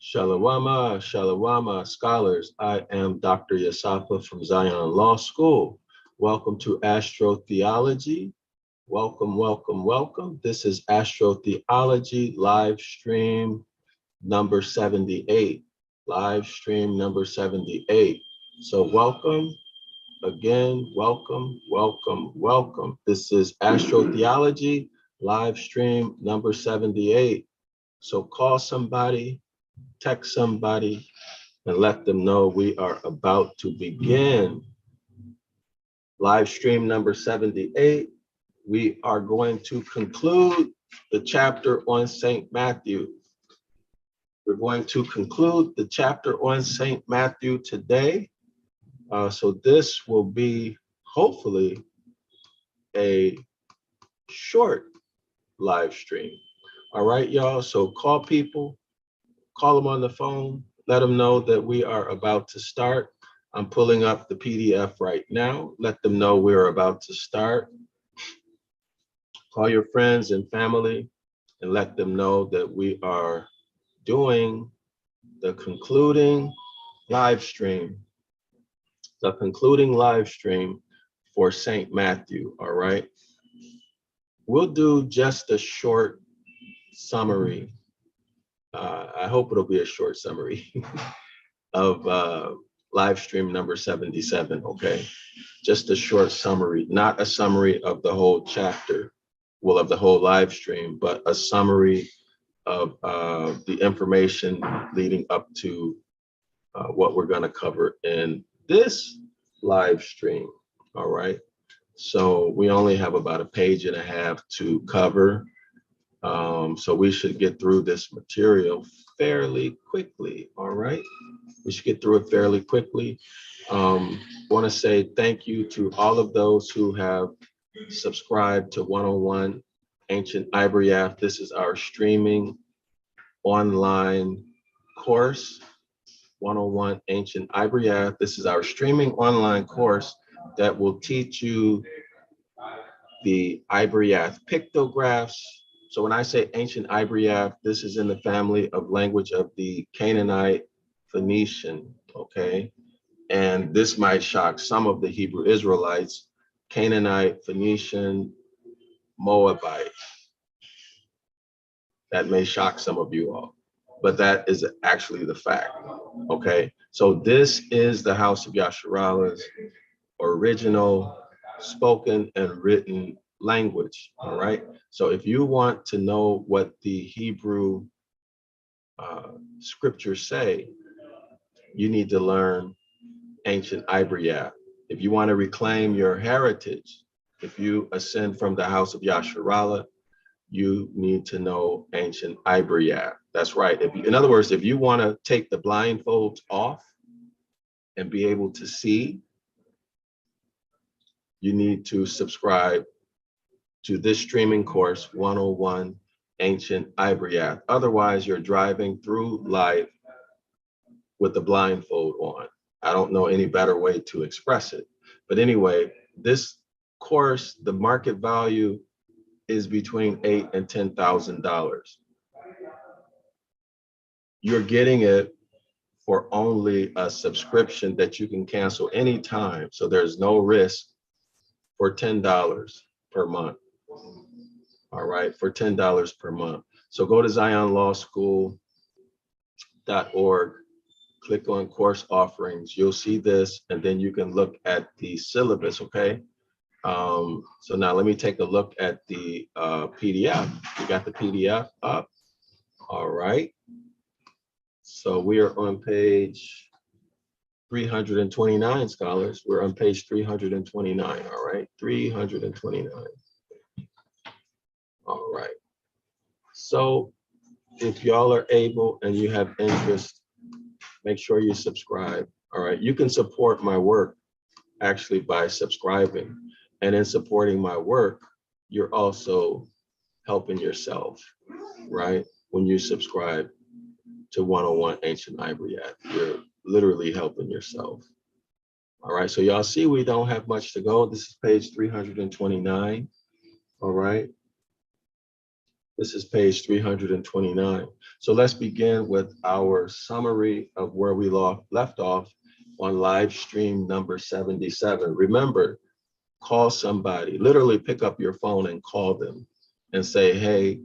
Shalawama, Shalawama, scholars. I am Dr. Dryasapa from Zion Law School. Welcome to Astrotheology. Welcome, welcome, welcome. This is Astrotheology live stream number 78. Live stream number 78. So welcome again, welcome, welcome, welcome. This is Astrotheology live stream number 78. So call somebody, text somebody, and let them know we are about to begin. Live stream number 78. We are going to conclude the chapter on St. Mathew. We're going to conclude the chapter on St. Mathew today. So this will be hopefully a short live stream. All right, y'all. So call people, call them on the phone, let them know that we are about to start. I'm pulling up the PDF right now. Let them know we're about to start. Call your friends and family and let them know that we are doing the concluding live stream. The concluding live stream for St. Mathew, all right? We'll do just a short summary. I hope it'll be a short summary of live stream number 77, okay? Just a short summary, not a summary of the whole chapter, well, of the whole live stream, but a summary of the information leading up to what we're gonna cover in this live stream, all right? So we only have about a page and a half to cover. So we should get through this material fairly quickly, all right? We should get through it fairly quickly. Want to say thank you to all of those who have subscribed to 101 Ancient Ibaryath. This is our streaming online course, 101 Ancient Ibaryath. This is our streaming online course that will teach you the Ibaryath pictographs. So when I say Ancient Ibaryath, this is in the family of language of the Canaanite Phoenician, okay? And this might shock some of the Hebrew Israelites, Canaanite, Phoenician, Moabite. That may shock some of you all, but that is actually the fact, okay? So this is the house of Yasharalah's original spoken and written language, all right? So if you want to know what the Hebrew scriptures say, you need to learn Ancient Ibaryath. If you want to reclaim your heritage, if you ascend from the house of Yasharallah, you need to know Ancient Ibaryath. That's right. In other words, if you want to take the blindfolds off and be able to see, you need to subscribe to this streaming course, 101 Ancient Ibaryath. Otherwise, you're driving through life with the blindfold on. I don't know any better way to express it. But anyway, this course, the market value is between $8,000 and $10,000. You're getting it for only a subscription that you can cancel anytime. So there's no risk for $10 per month. All right, for $10 per month. So go to zionlawschool.org, click on course offerings. You'll see this, and then you can look at the syllabus, okay? So now let me take a look at the PDF. You got the PDF up, all right. So we are on page 329, scholars. We're on page 329, all right, 329. All right. So if y'all are able and you have interest, make sure you subscribe. All right. You can support my work actually by subscribing. And in supporting my work, you're also helping yourself, right? When you subscribe to 101 Ancient Ibaryath, you're literally helping yourself. All right. So y'all see we don't have much to go. This is page 329. All right. This is page 329. So let's begin with our summary of where we left off on live stream number 77. Remember, call somebody, literally pick up your phone and call them and say, hey,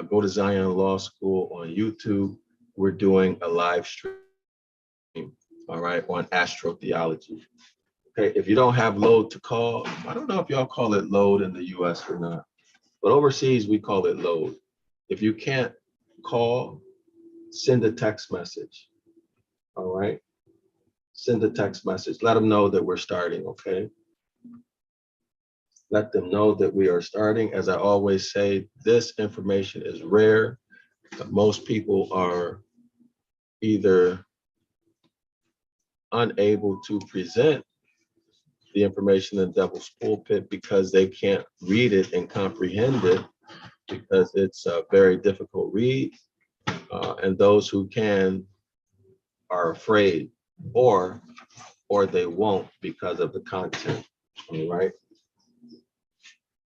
go to Zion Law School on YouTube. We're doing a live stream, all right, on astrotheology. Okay, if you don't have load to call, I don't know if y'all call it load in the US or not, but overseas we call it load. If you can't call, send a text message, all right? Send a text message. Let them know that we're starting, okay? Let them know that we are starting. As I always say, this information is rare. Most people are either unable to present the information in Devil's Pulpit because they can't read it and comprehend it, because it's a very difficult read, and those who can are afraid, or they won't because of the content, all right?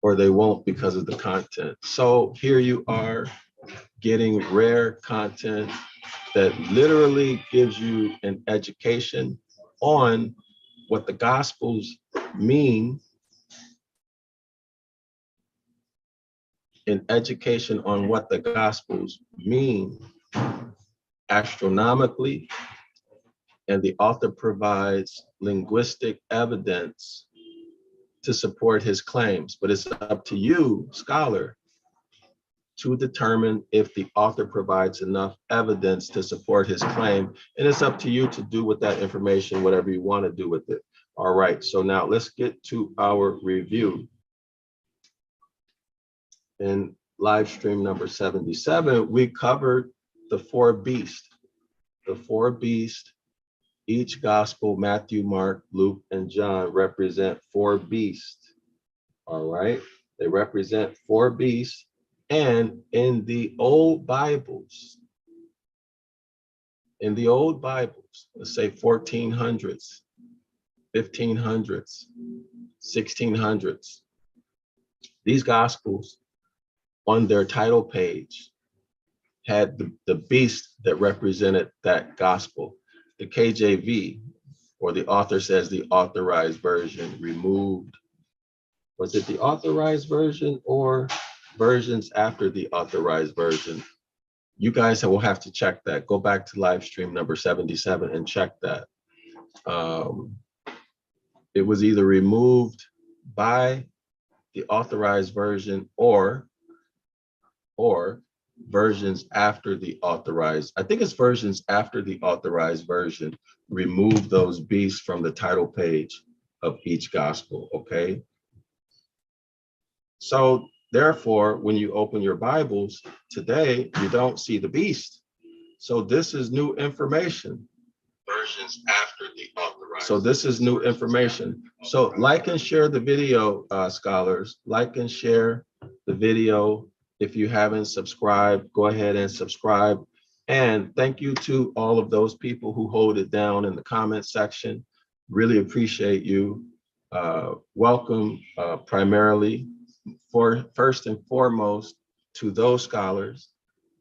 Or they won't because of the content. So here you are getting rare content that literally gives you an education on what the Gospels mean, an education on what the Gospels mean astronomically, and the author provides linguistic evidence to support his claims. But it's up to you, scholar, to determine if the author provides enough evidence to support his claim. And it's up to you to do with that information whatever you want to do with it. All right, so now let's get to our review. In live stream number 77, we covered the four beasts. The four beasts, each gospel, Matthew, Mark, Luke, and John, represent four beasts. All right, they represent four beasts. And in the old Bibles, let's say 1400s, 1500s, 1600s, these gospels on their title page had the beast that represented that gospel. The KJV, or the author says the authorized version, removed. Was it the authorized version or versions after the authorized version? You guys will have to check that. Go back to live stream number 77 and check that. It was either removed by the authorized version or versions after the authorized. I think it's versions after the authorized version remove those beasts from the title page of each gospel, okay? So therefore, when you open your Bibles today, you don't see the beast. So this is new information. Versions after the authorized. So this is new information. So like and share the video, scholars. Like and share the video. If you haven't subscribed, go ahead and subscribe. And thank you to all of those people who hold it down in the comment section. Really appreciate you. Welcome primarily, first and foremost, to those scholars.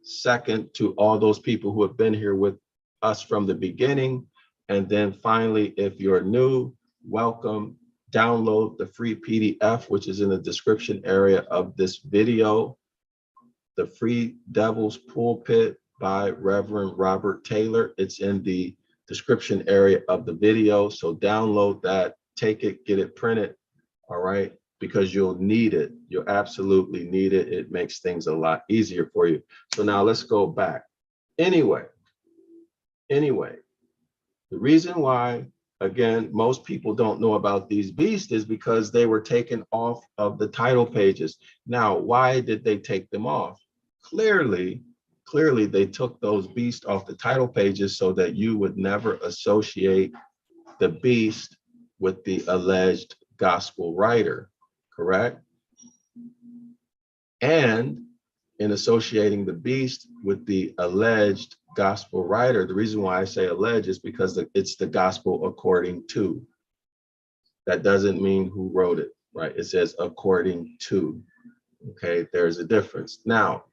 Second, to all those people who have been here with us from the beginning. And then finally, if you're new, welcome. Download the free PDF, which is in the description area of this video. The Free Devil's Pulpit by Reverend Robert Taylor. It's in the description area of the video. So download that, take it, get it printed, all right? Because you'll need it. You'll absolutely need it. It makes things a lot easier for you. So now let's go back. Anyway, the reason why, again, most people don't know about these beasts is because they were taken off of the title pages. Now, why did they take them off? Clearly, they took those beasts off the title pages so that you would never associate the beast with the alleged gospel writer, correct? And in associating the beast with the alleged gospel writer, the reason why I say alleged is because it's the gospel according to. That doesn't mean who wrote it, right? It says according to, okay? There's a difference. Now,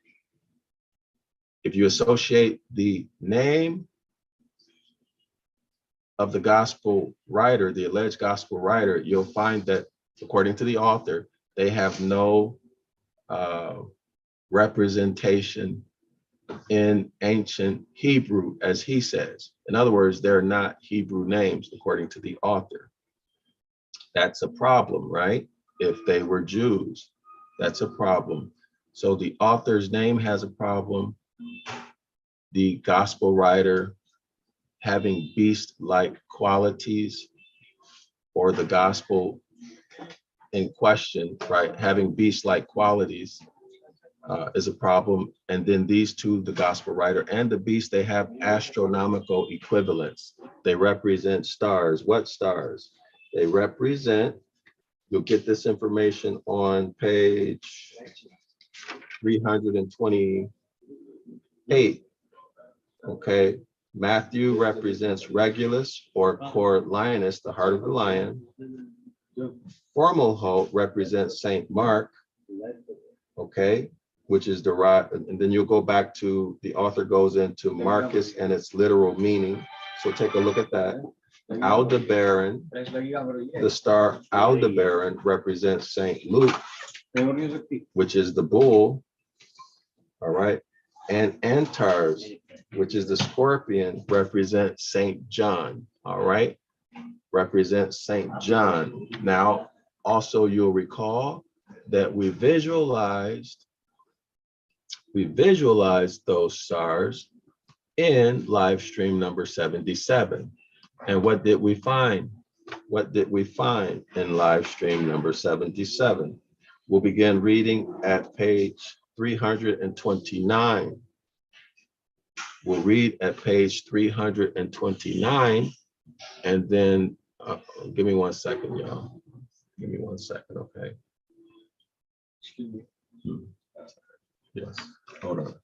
if you associate the name of the gospel writer, the alleged gospel writer, you'll find that according to the author, they have no representation in ancient Hebrew, as he says. In other words, they're not Hebrew names according to the author. That's a problem, right? If they were Jews, that's a problem. So the author's name has a problem. The gospel writer having beast-like qualities, or the gospel in question, right, having beast-like qualities is a problem. And then these two, the gospel writer and the beast, they have astronomical equivalents. They represent stars. What stars? They represent, you'll get this information on page 328. Okay, Mathew represents Regulus or Coriolanus, the heart of the lion. Formalhaut represents Saint Mark, okay, which is derived, and then you'll go back to, the author goes into Marcus and its literal meaning. So take a look at that. Aldebaran, the star Aldebaran represents Saint Luke, which is the bull, all right, and Antares, which is the scorpion, represents Saint John, all right, represents Saint John. Now, also you'll recall that we visualized those stars in live stream number 77. And what did we find? What did we find in live stream number 77? We'll begin reading at page 329. We'll read at page 329, and then give me 1 second, y'all. Give me 1 second, okay? Yes, hold on.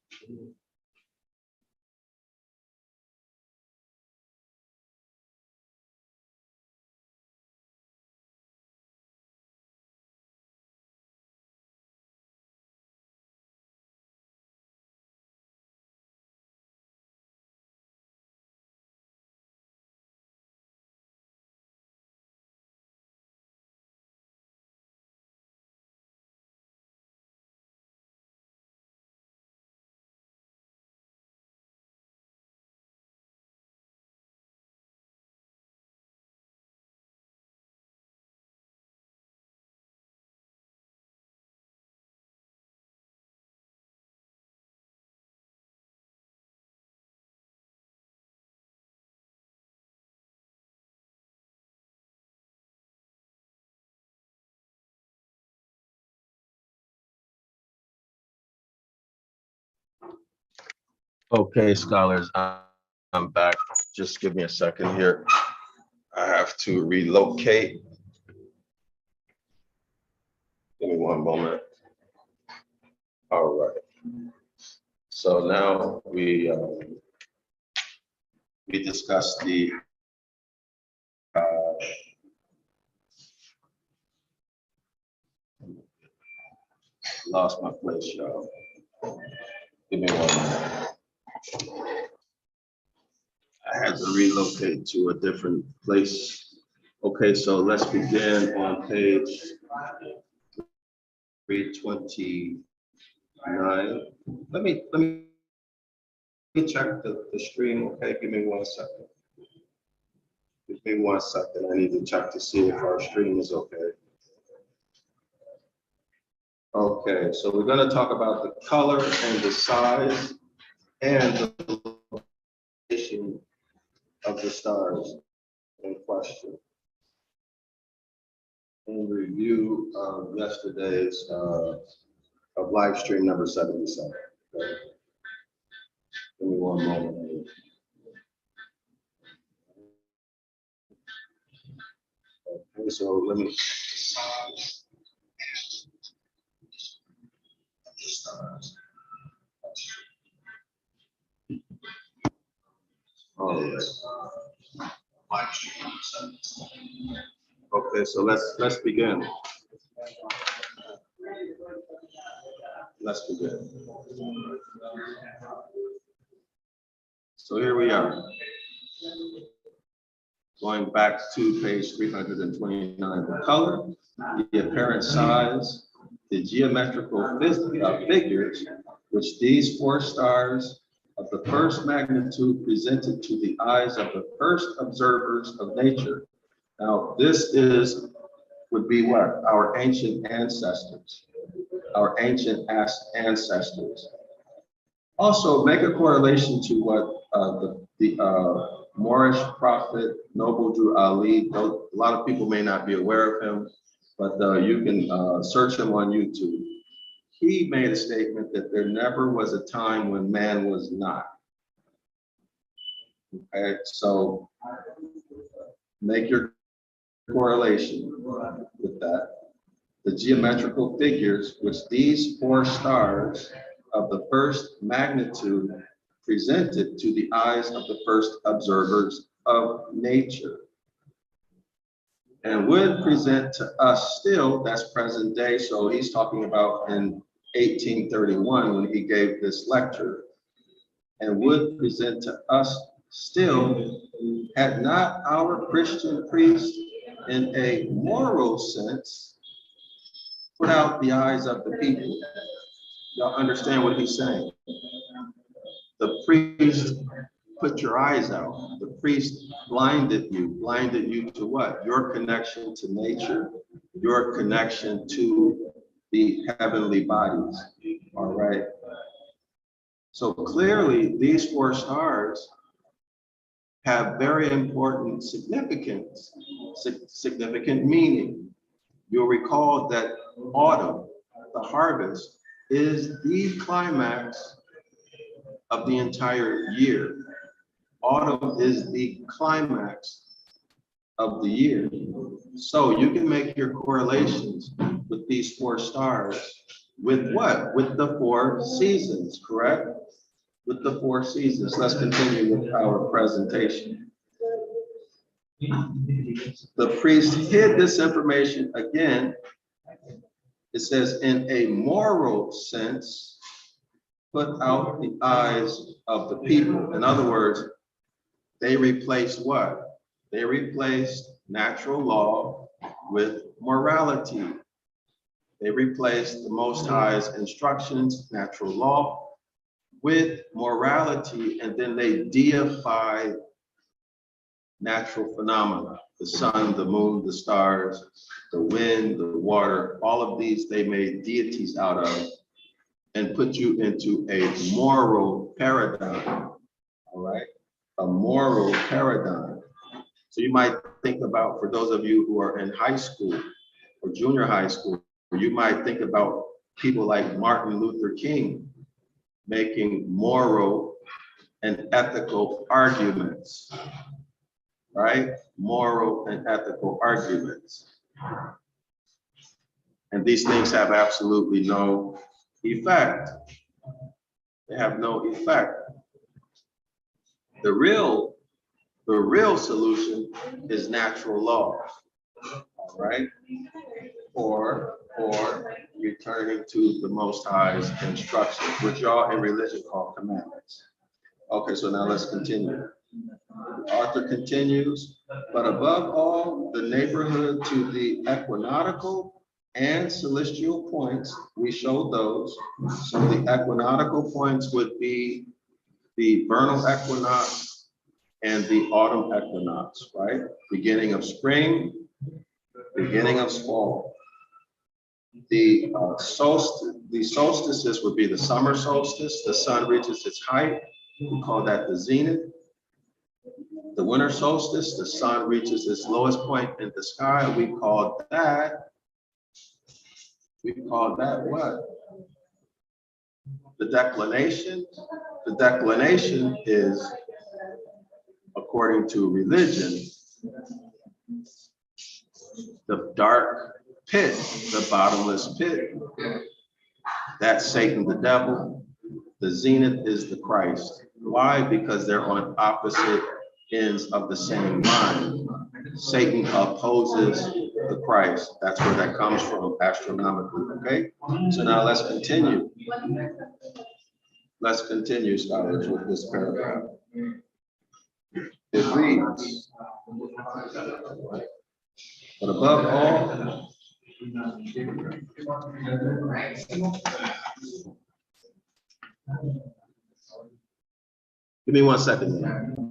Okay, scholars, I'm back. Just give me a second here. I have to relocate. Give me one moment. All right. So now we discussed the lost my place, y'all. Give me 1 minute. I had to relocate to a different place. Okay, so let's begin on page 329. Let me check the stream. Okay, give me 1 second. Give me 1 second. I need to check to see if our stream is okay. Okay, so we're going to talk about the color and the size and the location of the stars in question, in review of yesterday's of live stream number 77. Okay. Give me 1 moment. Okay, so let me. All right. Okay, so let's begin. Let's begin. So here we are, going back to page 329. The color, the apparent size, the geometrical figures, which these four stars of the first magnitude presented to the eyes of the first observers of nature. Now, this would be what? Our ancient ancestors. Our ancient ancestors. Also, make a correlation to what the Moorish prophet, Noble Drew Ali, a lot of people may not be aware of him, but you can search him on YouTube. He made a statement that there never was a time when man was not. Okay, so make your correlation with that. The geometrical figures, which these four stars of the first magnitude presented to the eyes of the first observers of nature, and would present to us still, that's present day. So he's talking about in 1831 when he gave this lecture, and would present to us still, had not our Christian priests in a moral sense put out the eyes of the people. Y'all understand what he's saying? The priest put your eyes out. The priest blinded you to what? Your connection to nature, your connection to the heavenly bodies, all right? So clearly, these four stars have very important significance, significant meaning. You'll recall that autumn, the harvest, is the climax of the entire year. Autumn is the climax of the year. So you can make your correlations with these four stars with what? With the four seasons, correct? With the four seasons. Let's continue with our presentation. The priest hid this information again. It says, in a moral sense, put out the eyes of the people. In other words, they replaced what? They replaced natural law with morality. They replaced the Most High's instructions, natural law, with morality, and then they deified natural phenomena. The sun, the moon, the stars, the wind, the water, all of these they made deities out of and put you into a moral paradigm, all right? A moral paradigm. So you might think about, for those of you who are in high school or junior high school, you might think about people like Martin Luther King making moral and ethical arguments, right? Moral and ethical arguments. And these things have absolutely no effect. They have no effect. The real solution is natural law, all right? Or returning to the Most High's instructions, which y'all in religion call commandments. Okay, so now let's continue. The author continues, but above all, the neighborhood to the equinoctial and celestial points, we show those. So the equinoctial points would be the vernal equinox and the autumn equinox, right? Beginning of spring, beginning of fall. The solstices would be the summer solstice. The sun reaches its height. We call that the zenith. The winter solstice, the sun reaches its lowest point in the sky. We call that what? The declination. The declination is, according to religion, the dark pit, the bottomless pit. That's Satan, the devil. The zenith is the Christ. Why? Because they're on opposite ends of the same line. Satan opposes the Christ. That's where that comes from, astronomically, okay? So now let's continue. Let's continue, scholars, with this paragraph. It reads, but above all, give me 1 second.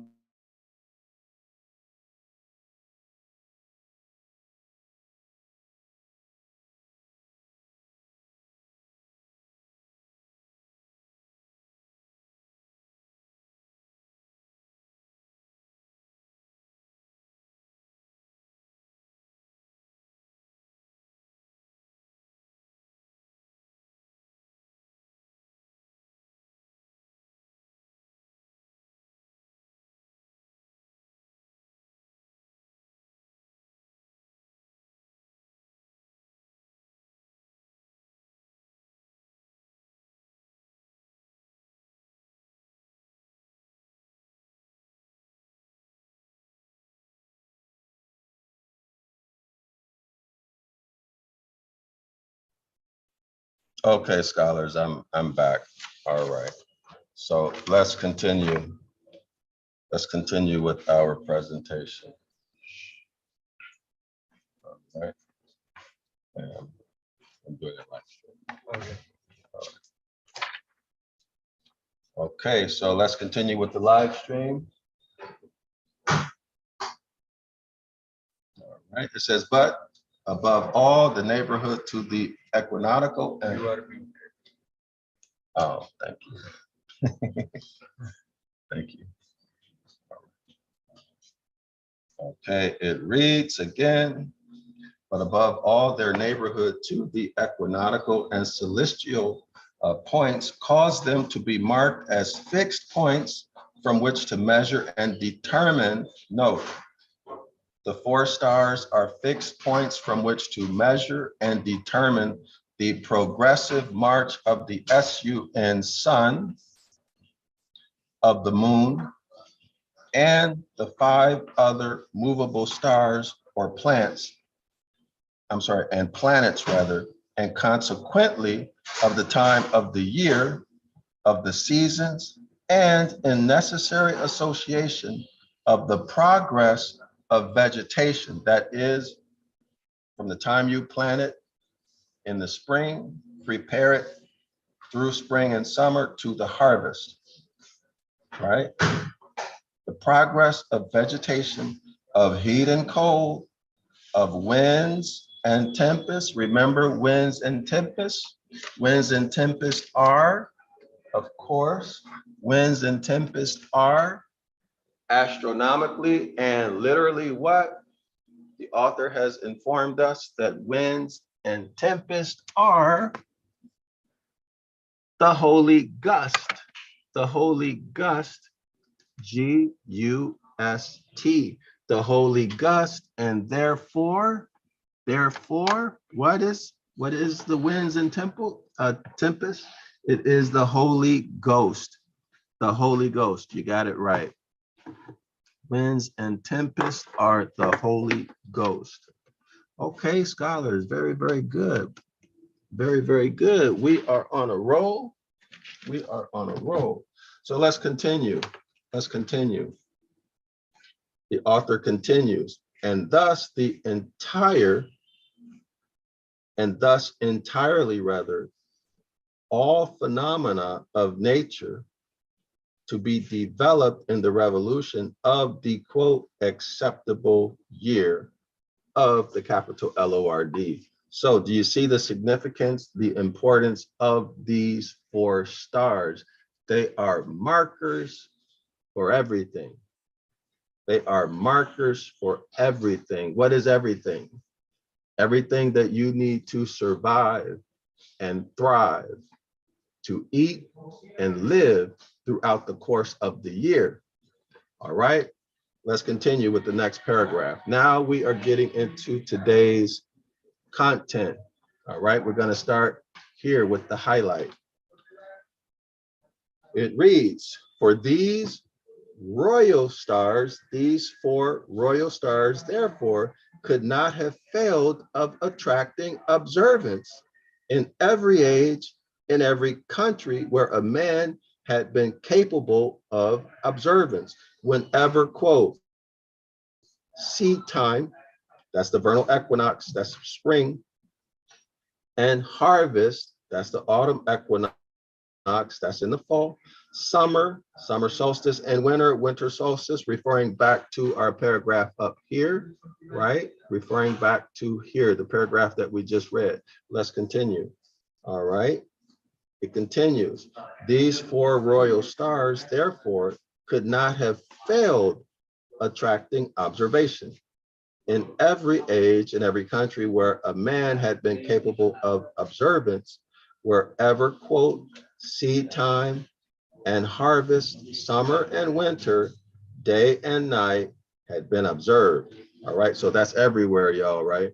Okay, scholars, I'm back. All right. So let's continue. Let's continue with our presentation. All right. And I'm doing it live stream. Okay, so let's continue with the live stream. All right. It says, but above all, the neighborhood to the equinoctial and oh, thank you. Thank you. Okay, it reads again, but above all, their neighborhood to the equinoctial and celestial points cause them to be marked as fixed points from which to measure and determine. Note, the 4 stars are fixed points from which to measure and determine the progressive march of the sun, of the moon, and the 5 other movable stars or planets rather, and consequently of the time of the year, of the seasons, and in necessary association of the progress of vegetation. That is, from the time you plant it in the spring, prepare it through spring and summer to the harvest, right? The progress of vegetation, of heat and cold, of winds and tempests. Remember winds and tempests? Winds and tempests are, of course, winds and tempests are astronomically and literally what? The author has informed us that winds and tempests are the holy gust, G-U-S-T, the holy gust, and therefore, what is the winds and tempest? It is the Holy Ghost, you got it right. Winds and tempests are the Holy Ghost. Okay, scholars, very, very good. Very, very good. We are on a roll. So let's continue. The author continues, and thus entirely rather, all phenomena of nature to be developed in the revolution of the quote acceptable year of the capital L-O-R-D. So do you see the significance, the importance of these 4 stars? They are markers for everything. They are markers for everything. What is everything? Everything that you need to survive and thrive, to eat and live throughout the course of the year. All right, let's continue with the next paragraph. Now we are getting into today's content. All right, we're going to start here with the highlight. It reads, for these royal stars, these 4 royal stars, therefore, could not have failed of attracting observance in every age, in every country where a man had been capable of observance. Whenever, quote, seed time, that's the vernal equinox, that's spring, and harvest, that's the autumn equinox, that's in the fall, summer solstice, and winter solstice, referring back to our paragraph up here, right? Referring back to here, the paragraph that we just read. Let's continue. All right. It continues. These four royal stars, therefore, could not have failed attracting observation. In every age, in every country where a man had been capable of observance, wherever, quote, seed time and harvest, summer and winter, day and night had been observed. All right, so that's everywhere, y'all, right?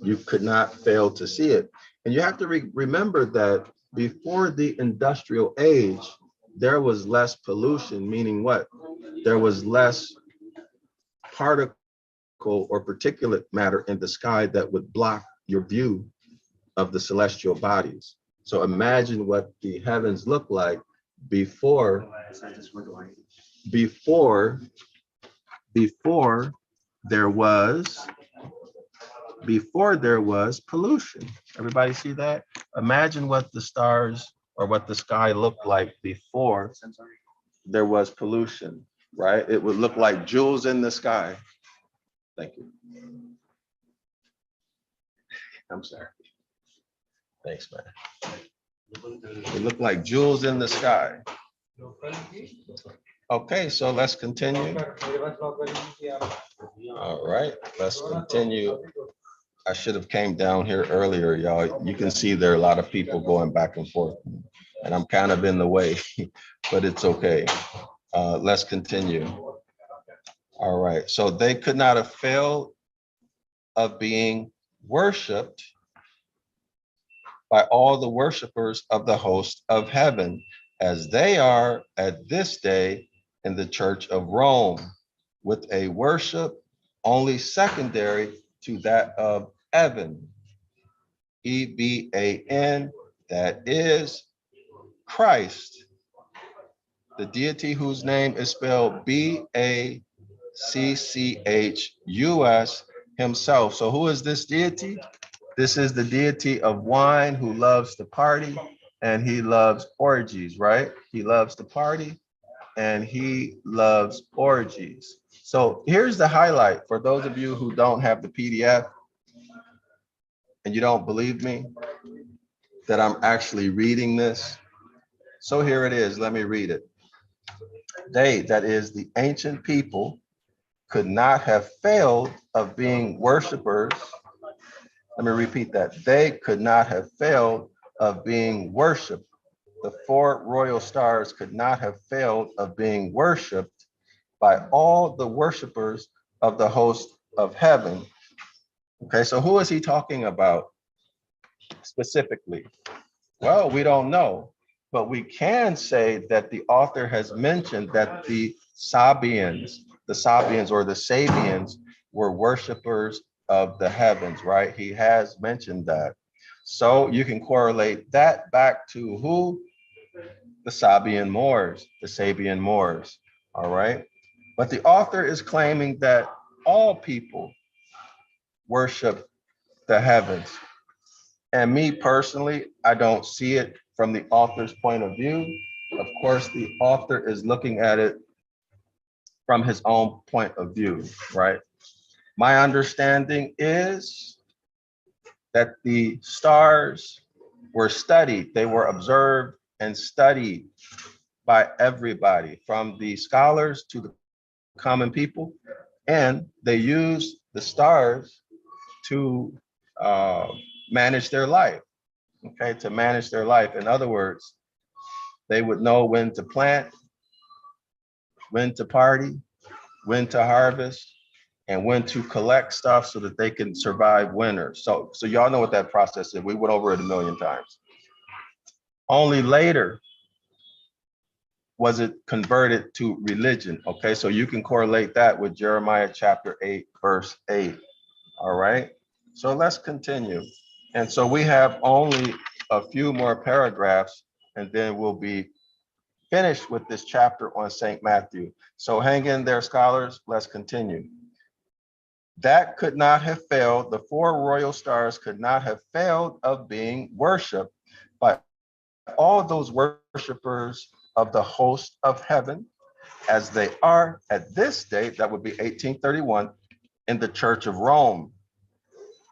You could not fail to see it. And you have to remember that before the industrial age, there was less pollution, meaning what? There was less particle or particulate matter in the sky that would block your view of the celestial bodies. So imagine what the heavens look like before there was pollution. Everybody see that? Imagine what the stars or what the sky looked like before there was pollution, right? It would look like jewels in the sky. Thank you. I'm sorry. Thanks, man. It looked like jewels in the sky. Okay, so let's continue. All right, let's continue. I should have came down here earlier, y'all. You can see there are a lot of people going back and forth, and I'm kind of in the way, but it's okay. Let's continue. All right, so they could not have failed of being worshiped by all the worshipers of the host of heaven, as they are at this day in the Church of Rome, with a worship only secondary to that of Evan, E-B-A-N, that is Christ, the deity whose name is spelled B-A-C-C-H-U-S, himself. So who is this deity? This is the deity of wine who loves to party and he loves orgies, right? He loves to party and he loves orgies. So here's the highlight for those of you who don't have the PDF and you don't believe me that I'm actually reading this. So here it is, let me read it. They, that is the ancient people, could not have failed of being worshipers. Let me repeat that. They could not have failed of being worshiped. The four royal stars could not have failed of being worshiped by all the worshipers of the host of heaven. Okay, so who is he talking about specifically? Well, we don't know, but we can say that the author has mentioned that the Sabians or the Sabians were worshipers of the heavens, right? He has mentioned that. So you can correlate that back to who? The Sabian Moors, all right? But the author is claiming that all people worship the heavens. And me personally, I don't see it from the author's point of view. Of course, the author is looking at it from his own point of view, right? My understanding is that the stars were studied, they were observed and studied by everybody, from the scholars to the common people, and they used the stars to manage their life, okay, to manage their life. In other words, they would know when to plant, when to party, when to harvest, and when to collect stuff so that they can survive winter. So y'all know what that process is. We went over it a million times. Only later was it converted to religion, okay? So you can correlate that with Jeremiah chapter 8, verse 8, all right? So let's continue. And so we have only a few more paragraphs and then we'll be finished with this chapter on St. Matthew. So hang in there, scholars. Let's continue. That could not have failed. The four royal stars could not have failed of being worshiped by all those worshipers of the host of heaven, as they are at this date, that would be 1831, in the Church of Rome,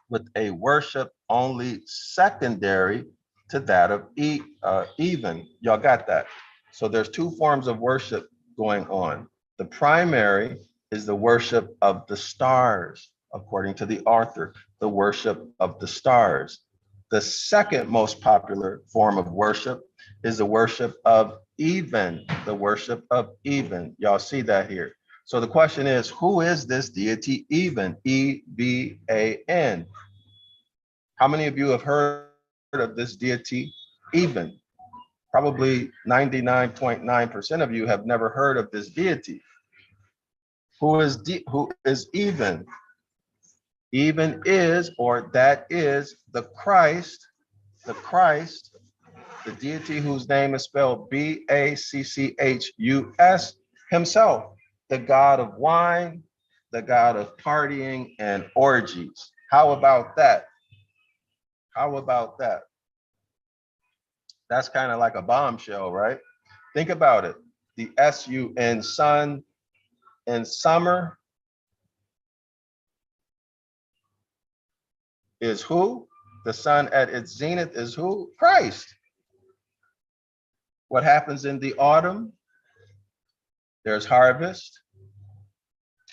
with a worship only secondary to that of even. Y'all got that? So there's two forms of worship going on. The primary is the worship of the stars, according to the author, the worship of the stars. The second most popular form of worship is the worship of even, the worship of even. Y'all see that here. So the question is, who is this deity even? E-V-A-N. How many of you have heard of this deity even? Probably 99.9% of you have never heard of this deity. Who is even? Even is, or that is, the Christ, the deity whose name is spelled B-A-C-C-H-U-S, himself, the god of wine, the god of partying and orgies. How about that? How about that? That's kind of like a bombshell, right? Think about it. The S-U-N, sun, in summer is who? The sun at its zenith is who? Christ. What happens in the autumn? There's harvest.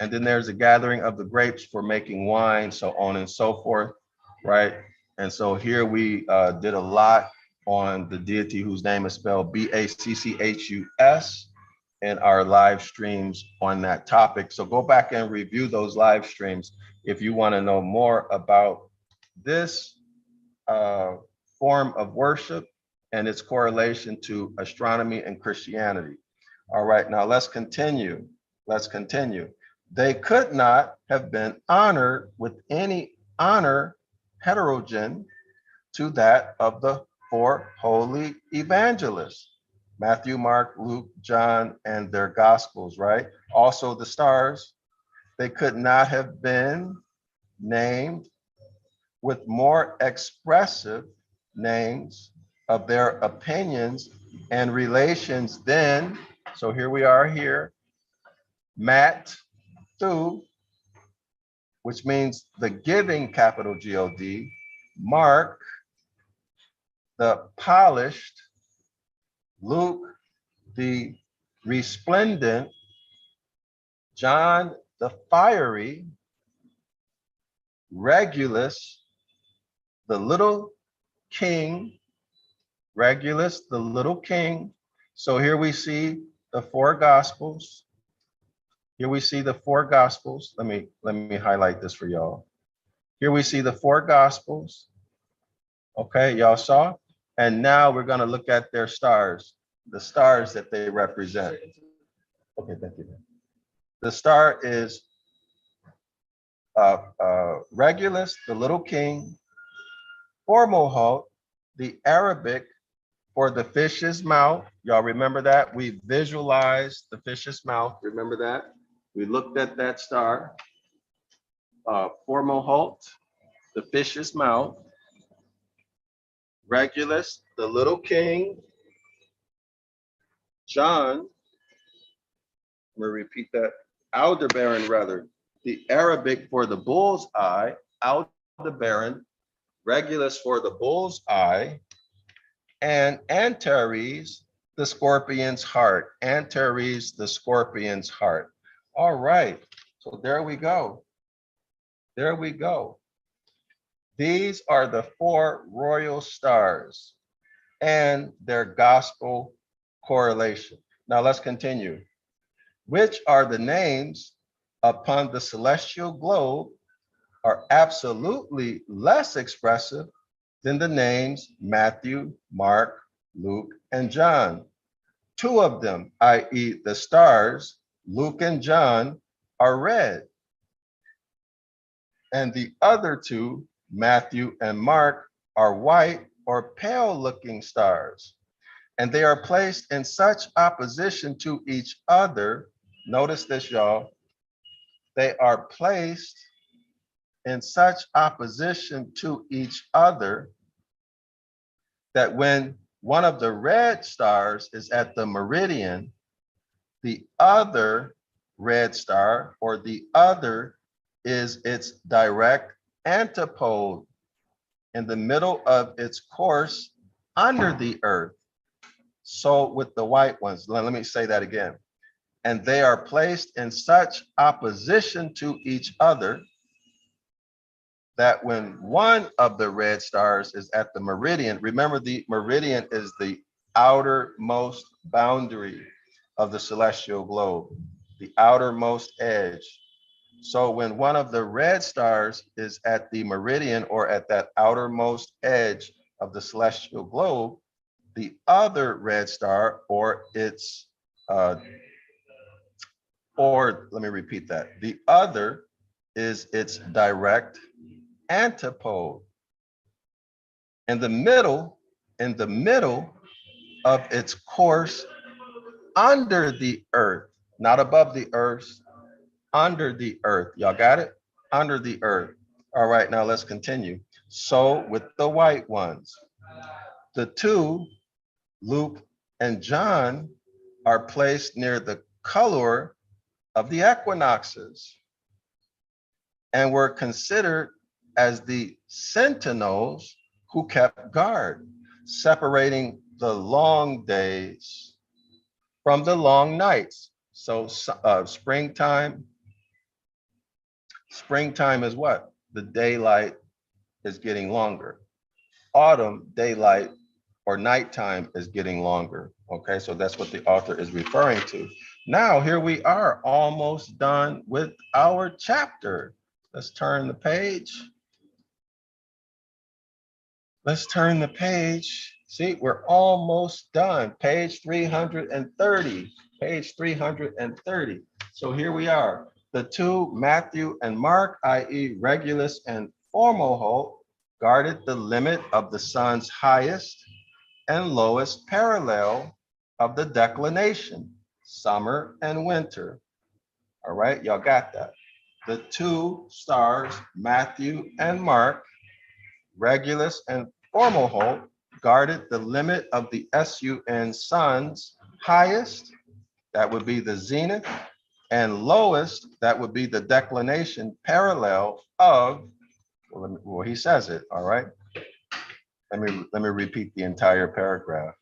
And then there's a gathering of the grapes for making wine, so on and so forth, right? And so here we did a lot on the deity whose name is spelled B-A-C-C-H-U-S in our live streams on that topic. So go back and review those live streams if you want to know more about this form of worship and its correlation to astronomy and Christianity. All right, now let's continue. Let's continue. They could not have been honored with any honor heterogen to that of the four holy evangelists, Matthew, Mark, Luke, John, and their gospels, right? Also the stars, they could not have been named with more expressive names of their opinions and relations than, so here we are here, Mathew, which means the giving, capital G-O-D, Mark, the polished, Luke, the resplendent, John, the fiery, Regulus, the little king, Regulus, the little king. So here we see the four gospels. Here we see the four gospels. Let me highlight this for y'all. Here we see the four gospels. Okay, y'all saw? And now we're going to look at their stars, the stars that they represent. Okay, thank you. The star is Regulus, the little king, Fomalhaut, the Arabic for the fish's mouth. Y'all remember that? We visualized the fish's mouth. Remember that? We looked at that star. Fomalhaut, the fish's mouth. Regulus, the little king. John, I'm gonna repeat that. Aldebaran, rather, the Arabic for the bull's eye. Aldebaran, Regulus for the bull's eye. And Antares, the scorpion's heart. Antares, the scorpion's heart. All right, so there we go. There we go. These are the four royal stars and their gospel correlation. Now let's continue. Which are the names upon the celestial globe are absolutely less expressive than the names Matthew, Mark, Luke, and John. Two of them, i.e. the stars, Luke and John, are red. And the other two, Matthew and Mark, are white or pale looking stars. And they are placed in such opposition to each other. Notice this, y'all. They are placed in such opposition to each other that when one of the red stars is at the meridian, the other red star or the other is its direct antipode in the middle of its course under the earth. So with the white ones, let me say that again. And they are placed in such opposition to each other that when one of the red stars is at the meridian, remember the meridian is the outermost boundary of the celestial globe, the outermost edge. So when one of the red stars is at the meridian or at that outermost edge of the celestial globe, the other red star or its, or let me repeat that, the other is its direct antipode. In the middle of its course under the earth, not above the earth, under the earth. Y'all got it? Under the earth. All right, now let's continue. So with the white ones, the two, Luke and John, are placed near the color of the equinoxes and were considered as the sentinels who kept guard, separating the long days from the long nights. So springtime is what? The daylight is getting longer. Autumn, daylight or nighttime is getting longer. Okay, so that's what the author is referring to. Now, here we are almost done with our chapter. Let's turn the page. Let's turn the page. See, we're almost done. Page 330. Page 330. So here we are. The two, Mathew and Mark, i.e. Regulus and Fomalhaut, guarded the limit of the sun's highest and lowest parallel of the declination, summer and winter. All right, y'all got that. The two stars, Mathew and Mark, Regulus and Fomalhaut, guarded the limit of the sun sun's highest, that would be the zenith, and lowest, that would be the declination parallel of, well, he says it, all right? Let me repeat the entire paragraph.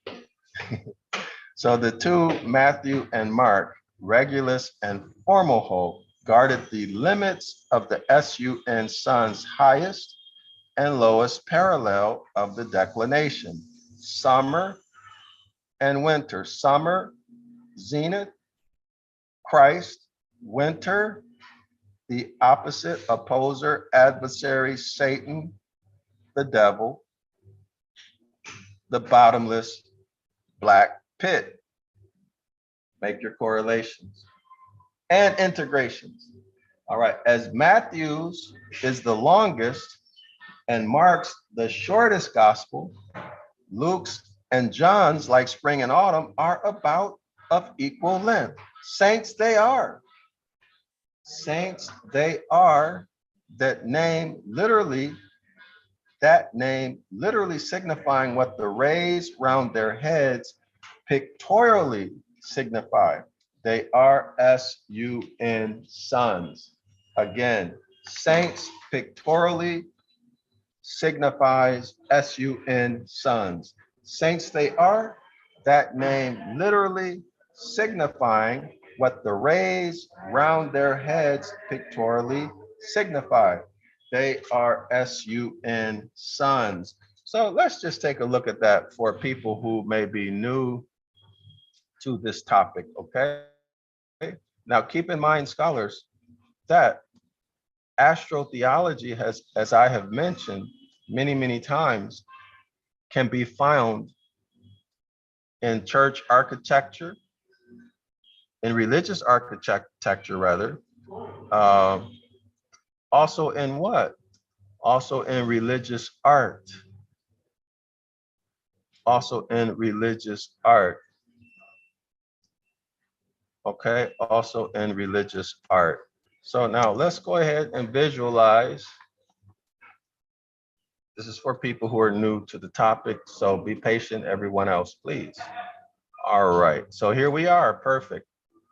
So the two, Mathew and Mark, Regulus and Fomalhaut, guarded the limits of the sun's highest and lowest parallel of the declination, summer and winter. Summer, zenith, Christ; winter, the opposite, opposer, adversary, Satan, the devil, the bottomless black pit. Make your correlations and integrations. All right, as Matthew's is the longest and Mark's the shortest gospel, Luke's and John's, like spring and autumn, are about of equal length. Saints they are. Saints they are. That name literally signifying what the rays round their heads pictorially signify. They are S-U-N, sons. Again, saints pictorially signifies S-U-N, sons. Saints they are, that name literally signifying what the rays round their heads pictorially signify. They are S-U-N, sons. So let's just take a look at that for people who may be new to this topic, okay? Now keep in mind, scholars, that astrotheology has, as I have mentioned many, many times, can be found in church architecture, in religious architecture rather, also in what? Also in religious art. Also in religious art. Okay, also in religious art. So now let's go ahead and visualize. This is for people who are new to the topic, so be patient, everyone else, please. All right, so here we are, perfect.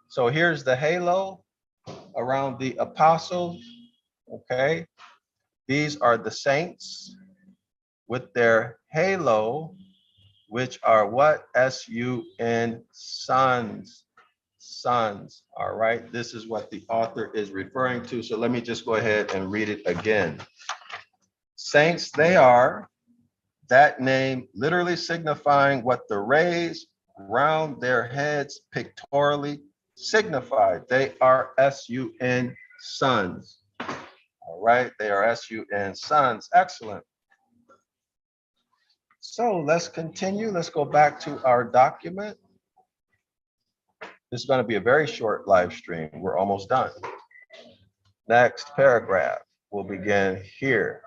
So here's the halo around the apostles, okay? These are the saints with their halo, which are what? S-U-N, sons, sons, all right? This is what the author is referring to. So let me just go ahead and read it again. Saints, they are, that name literally signifying what the rays round their heads pictorially signify. They are S-U-N, sons. All right, they are S-U-N, sons. Excellent. So let's continue. Let's go back to our document. This is going to be a very short live stream. We're almost done. Next paragraph will begin here.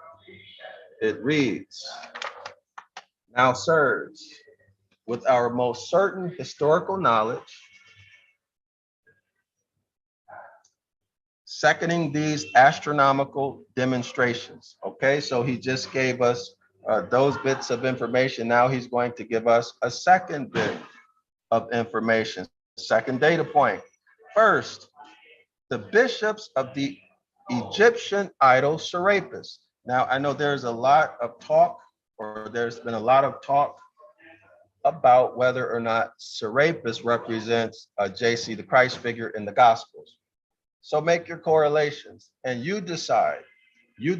It reads, now, sirs, with our most certain historical knowledge, seconding these astronomical demonstrations. Okay, so he just gave us those bits of information. Now he's going to give us a second bit of information, second data point. First, the bishops of the Egyptian idol Serapis. Now, I know there's a lot of talk, or there's been a lot of talk about whether or not Serapis represents JC, the Christ figure in the Gospels. So make your correlations and you decide, you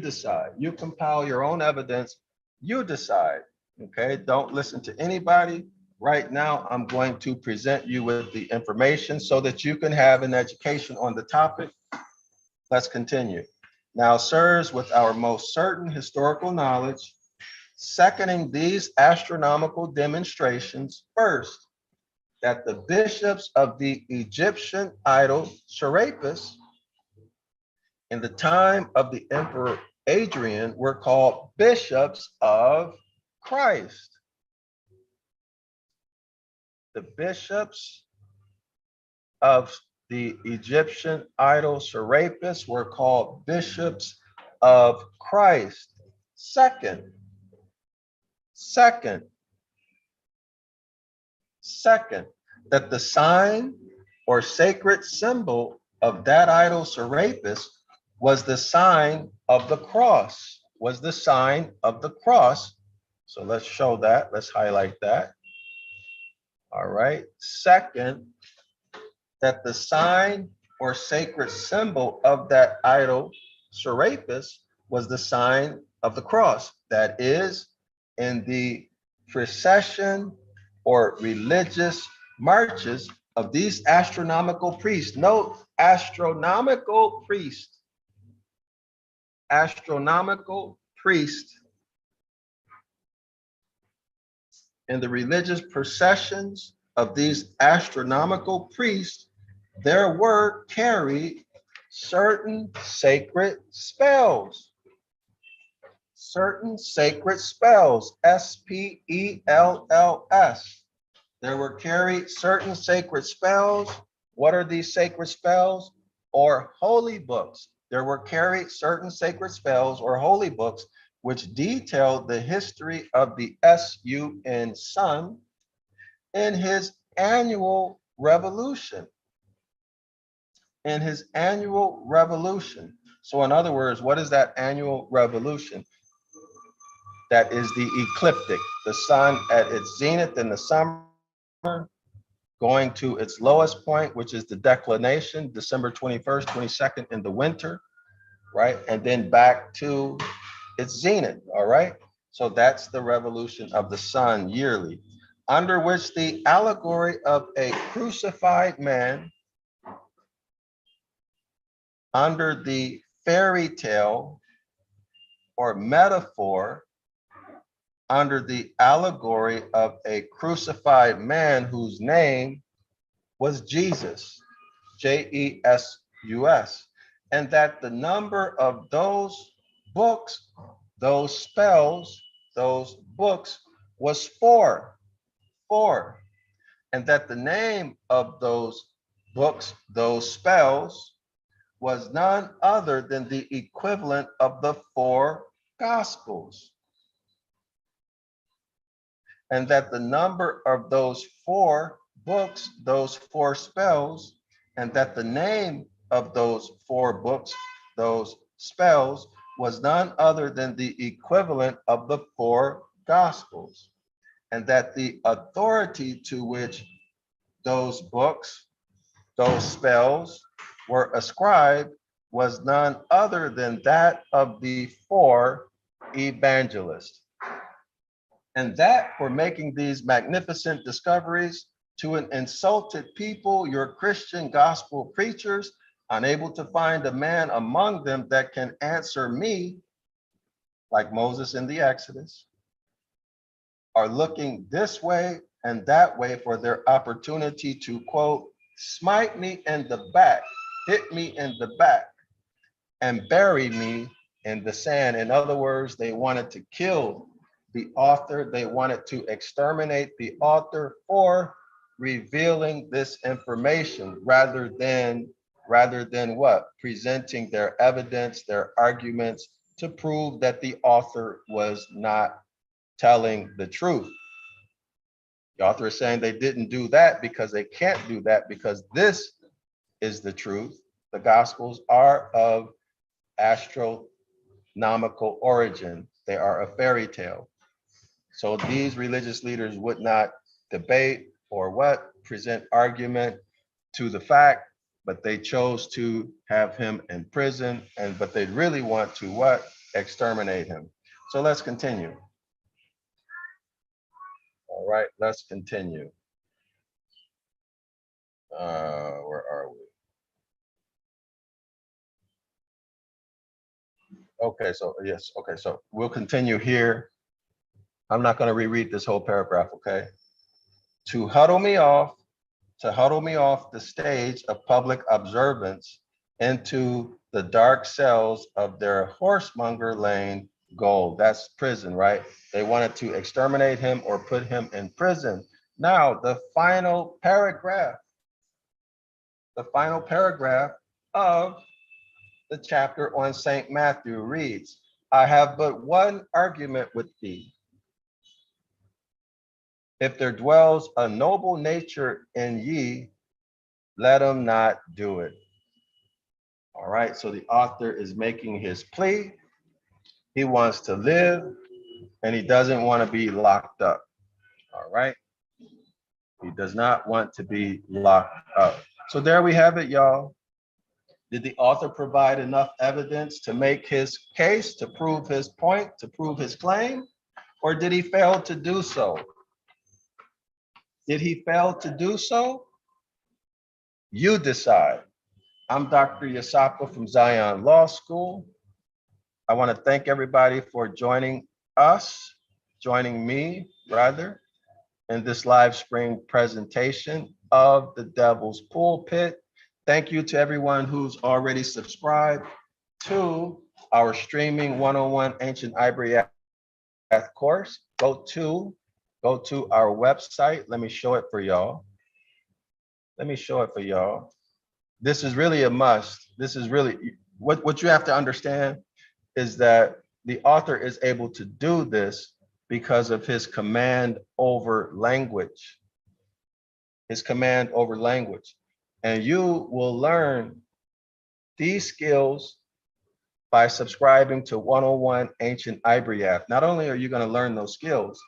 compile your own evidence, you decide, okay? Don't listen to anybody. Right now, I'm going to present you with the information so that you can have an education on the topic. Let's continue. Now, sirs, with our most certain historical knowledge, seconding these astronomical demonstrations, first, that the bishops of the Egyptian idol Serapis in the time of the Emperor Adrian were called bishops of Christ. The bishops of the Egyptian idol Serapis were called bishops of Christ. Second, that the sign or sacred symbol of that idol Serapis was the sign of the cross, was the sign of the cross. So let's show that, let's highlight that. All right, second, that the sign or sacred symbol of that idol Serapis was the sign of the cross. That is, in the procession or religious marches of these astronomical priests. Note, astronomical priest. Astronomical priest. In the religious processions of these astronomical priests, there were carried certain sacred spells. Certain sacred spells, S-P-E-L-L-S. There were carried certain sacred spells. What are these sacred spells? Or holy books. There were carried certain sacred spells or holy books which detailed the history of the S-U-N Son in his annual revolution. In his annual revolution. So in other words, what is that annual revolution? That is the ecliptic, the sun at its zenith in the summer, going to its lowest point, which is the declination, December 21st, 22nd in the winter, right? And then back to its zenith, all right? So that's the revolution of the sun yearly, under which the allegory of a crucified man under the fairy tale or metaphor, under the allegory of a crucified man whose name was Jesus, J-E-S-U-S, and that the number of those books, those spells, those books was four, and that the name of those books, those spells, was none other than the equivalent of the four gospels, and that the number of those four books, those four spells, and that the name of those four books, those spells, was none other than the equivalent of the four gospels, and that the authority to which those books, those spells were ascribed was none other than that of the four evangelists. And that for making these magnificent discoveries to an insulted people, your Christian gospel preachers, unable to find a man among them that can answer me, like Moses in the Exodus, are looking this way and that way for their opportunity to, quote, smite me in the back, hit me in the back, and bury me in the sand. In other words, they wanted to kill the author. They wanted to exterminate the author for revealing this information rather than what? Presenting their evidence, their arguments to prove that the author was not telling the truth. The author is saying they didn't do that because they can't do that because this is the truth. The Gospels are of astronomical origin. They are a fairy tale. So these religious leaders would not debate or what? Present argument to the fact, but they chose to have him in prison, but they really want to what? Exterminate him. So let's continue. All right, let's continue. Where are we? Okay, so yes, okay, so we'll continue here. I'm not going to reread this whole paragraph, okay? To huddle me off the stage of public observance into the dark cells of their horsemonger lane goal. That's prison, right? They wanted to exterminate him or put him in prison. Now, the final paragraph of the chapter on St. Mathew reads, I have but one argument with thee. If there dwells a noble nature in ye, let him not do it. All right, so the author is making his plea. He wants to live and he doesn't want to be locked up. All right, he does not want to be locked up. So there we have it, y'all. Did the author provide enough evidence to make his case, to prove his point, to prove his claim, or did he fail to do so? Did he fail to do so? You decide. I'm Dr. Dryasapa from Zion Law School. I want to thank everybody for joining me, in this live stream presentation of the Devil's Pulpit. Thank you to everyone who's already subscribed to our streaming 101 Ancient Ibaryath course. Go to our website. Let me show it for y'all. This is really a must. This is really what you have to understand is that the author is able to do this because of his command over language. And you will learn these skills by subscribing to 101 Ancient Ibaryath. Not only are you going to learn those skills,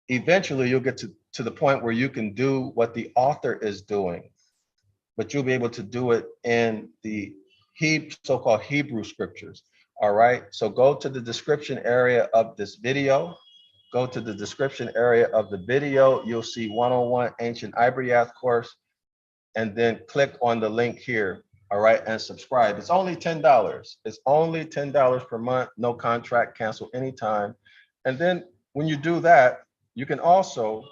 eventually you'll get to the point where you can do what the author is doing, but you'll be able to do it in the so-called Hebrew scriptures. All right, so go to the description area of this video. You'll see 101 Ancient Ibaryath course, and then click on the link here, all right, and subscribe. It's only $10. It's only $10 per month, no contract, cancel anytime. And then when you do that, you can also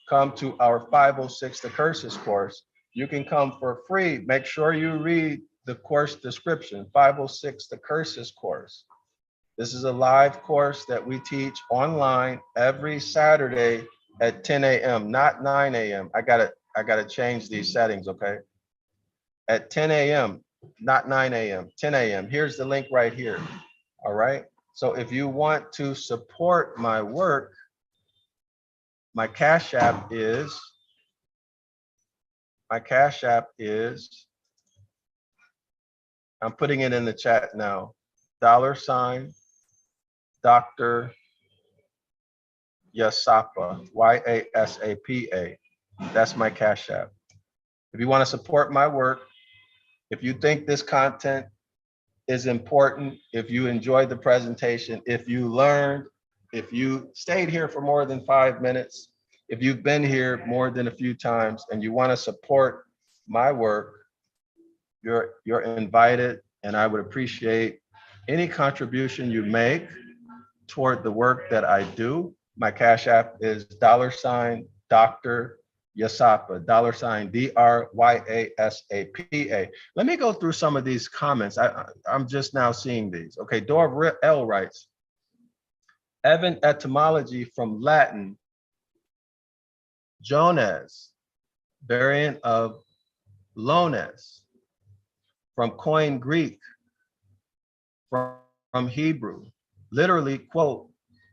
come to our 506 The Curses course. You can come for free. Make sure you read the course description, 506 The Curses course. This is a live course that we teach online every Saturday at 10 a.m., not 9 a.m. I gotta change these settings, okay? At 10 a.m., not 9 a.m., 10 a.m. Here's the link right here. All right. So if you want to support my work, my Cash App is, I'm putting it in the chat now, $ Dr. Yasapa, Yasapa. That's my Cash App. If you want to support my work, if you think this content is important, if you enjoyed the presentation, if you learned, if you stayed here for more than 5 minutes, if you've been here more than a few times and you want to support my work, you're invited, and I would appreciate any contribution you make toward the work that I do. My Cash App is $ Dr. Yasapa, $ Dryasapa. Let me go through some of these comments. I'm just now seeing these. Okay, Darrell-El writes, Evan etymology from Latin, Jones, variant of lones, from Koine Greek, from Hebrew, literally, quote,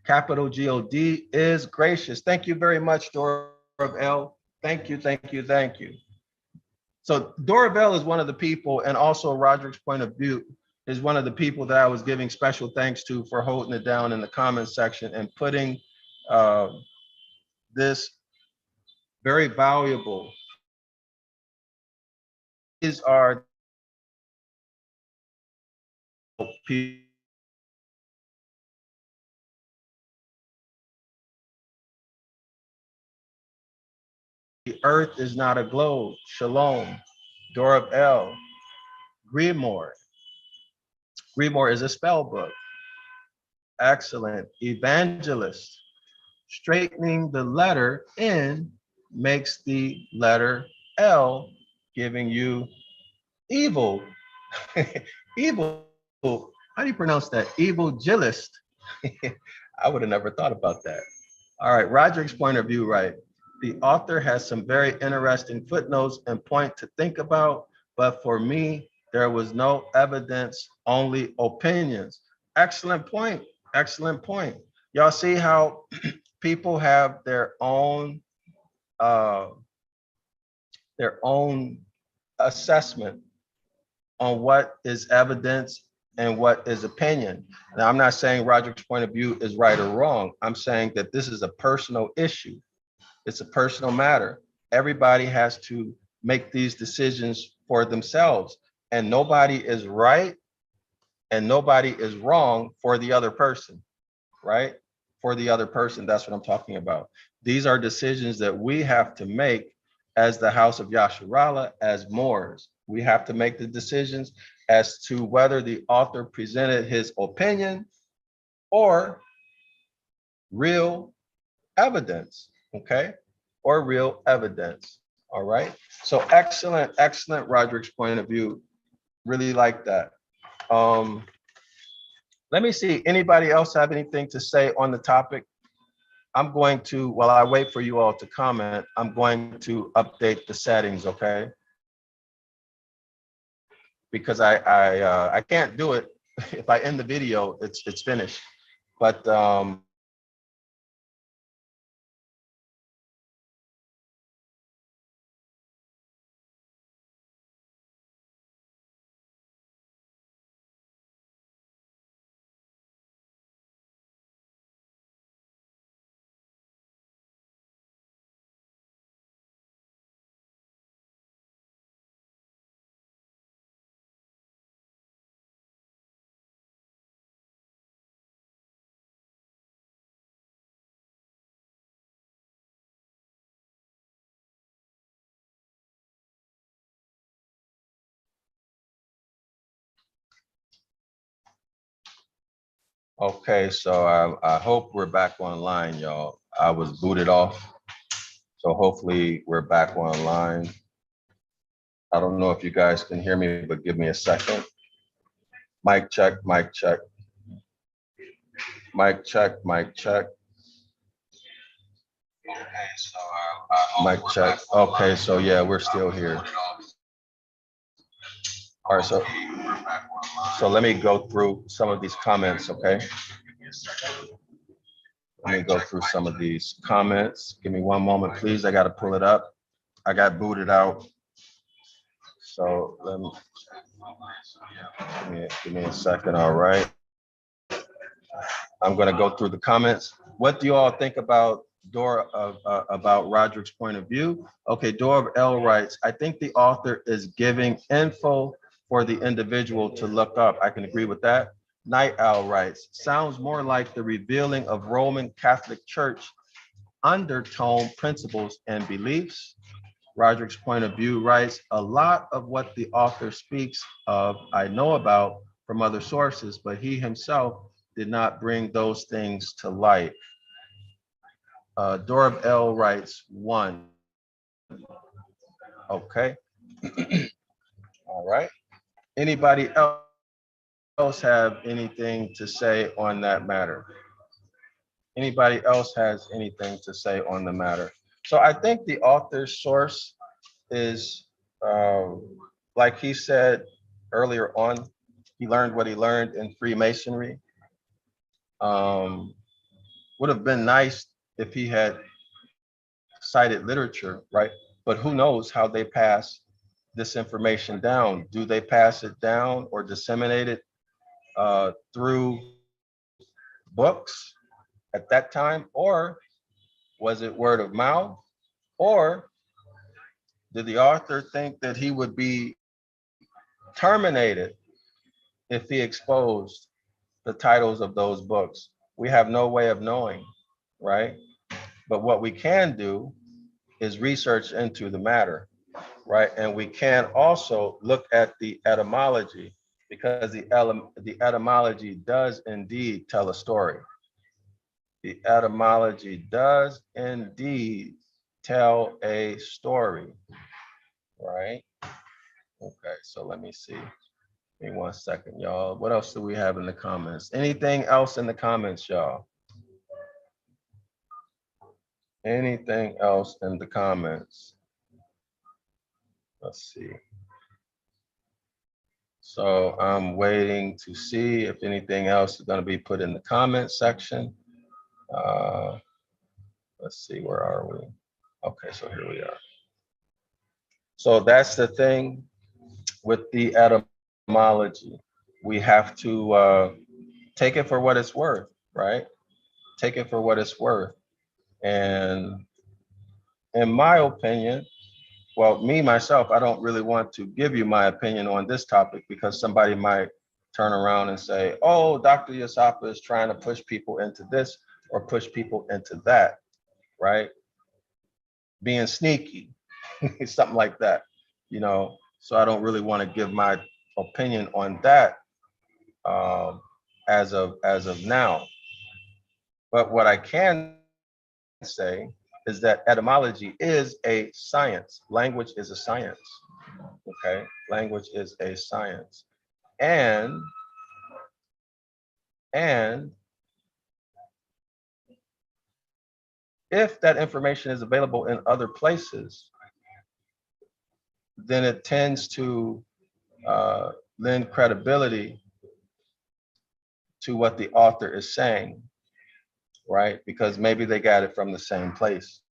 capital G-O-D is gracious. Thank you very much, Darrell-El. Thank you, thank you, thank you. So Darrell-El is one of the people, and also Roderick's point of view is one of the people that I was giving special thanks to for holding it down in the comments section and putting this very valuable. These are people. The earth is not a globe. Shalom. Darrell-El. Grimoire. Grimoire is a spell book. Excellent. Evangelist. Straightening the letter N makes the letter L, giving you evil. Evil. How do you pronounce that? Evangelist. I would have never thought about that. All right, Roderick's point of view, right? The author has some very interesting footnotes and point to think about, but for me, there was no evidence, only opinions. Excellent point. Excellent point. Y'all see how people have their own assessment on what is evidence and what is opinion. Now, I'm not saying Roderick's point of view is right or wrong. I'm saying that this is a personal issue. It's a personal matter. Everybody has to make these decisions for themselves, and nobody is right and nobody is wrong for the other person, right? For the other person, that's what I'm talking about. These are decisions that we have to make as the House of Yasharallah, as Moors. We have to make the decisions as to whether the author presented his opinion or real evidence, okay? Or real evidence, all right? So excellent, excellent Roderick's point of view. Really like that. Let me see, anybody else have anything to say on the topic? I'm going to, while I wait for you all to comment, I'm going to update the settings, okay? Because I can't do it. If I end the video, it's finished. But okay, so I hope we're back online, y'all. I was booted off, so hopefully we're back online. I don't know if you guys can hear me, but give me a second. Mic check, mic check. Mic check, mic check. Okay, so Mic check. Okay, so yeah, we're still here. All right, so let me go through some of these comments, okay? Let me go through some of these comments. Give me one moment, please. I got to pull it up. I got booted out. So let me give me a second. All right. I'm going to go through the comments. What do you all think about about Roderick's point of view? Okay, Darrell-El writes, I think the author is giving info for the individual to look up. I can agree with that. Night Owl writes, sounds more like the revealing of Roman Catholic Church undertone principles and beliefs. Roderick's point of view writes, a lot of what the author speaks of I know about from other sources, but he himself did not bring those things to light. Darrell-El writes, 1. Okay. All right. Anybody else have anything to say on that matter? Anybody else has anything to say on the matter? So I think the author's source is, like he said earlier on, he learned what he learned in Freemasonry. Would have been nice if he had cited literature, right? But who knows how they pass this information down? Do they pass it down or disseminate it through books at that time? Or was it word of mouth? Or did the author think that he would be terminated if he exposed the titles of those books? We have no way of knowing, right? But what we can do is research into the matter, right? And we can also look at the etymology, because the etymology does indeed tell a story. The etymology does indeed tell a story, right? Okay, so let me see. Give me 1 second, y'all. What else do we have in the comments? Anything else in the comments, y'all? Anything else in the comments? Let's see. So I'm waiting to see if anything else is going to be put in the comment section. Let's see, where are we? Okay, so here we are. So that's the thing with the etymology. We have to take it for what it's worth, right? Take it for what it's worth. And in my opinion, well, me, myself, I don't really want to give you my opinion on this topic, because somebody might turn around and say, oh, Dr. Dryasapa is trying to push people into this or push people into that, right? Being sneaky, something like that, you know? So I don't really want to give my opinion on that as of now. But what I can say is that etymology is a science. Language is a science. Okay, language is a science. And if that information is available in other places, then it tends to lend credibility to what the author is saying, right? Because maybe they got it from the same place.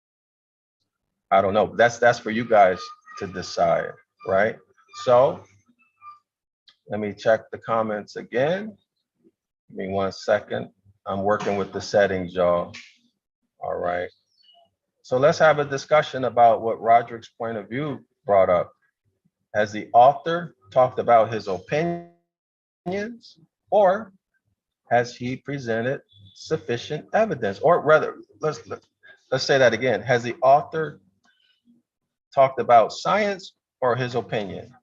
I don't know. That's for you guys to decide, right? So let me check the comments again. Give me 1 second. I'm working with the settings, y'all. All right. So let's have a discussion about what Roderick's point of view brought up. Has the author talked about his opinions, or has he presented sufficient evidence? Or rather, let's say that again. Has the author talked about science or his opinion?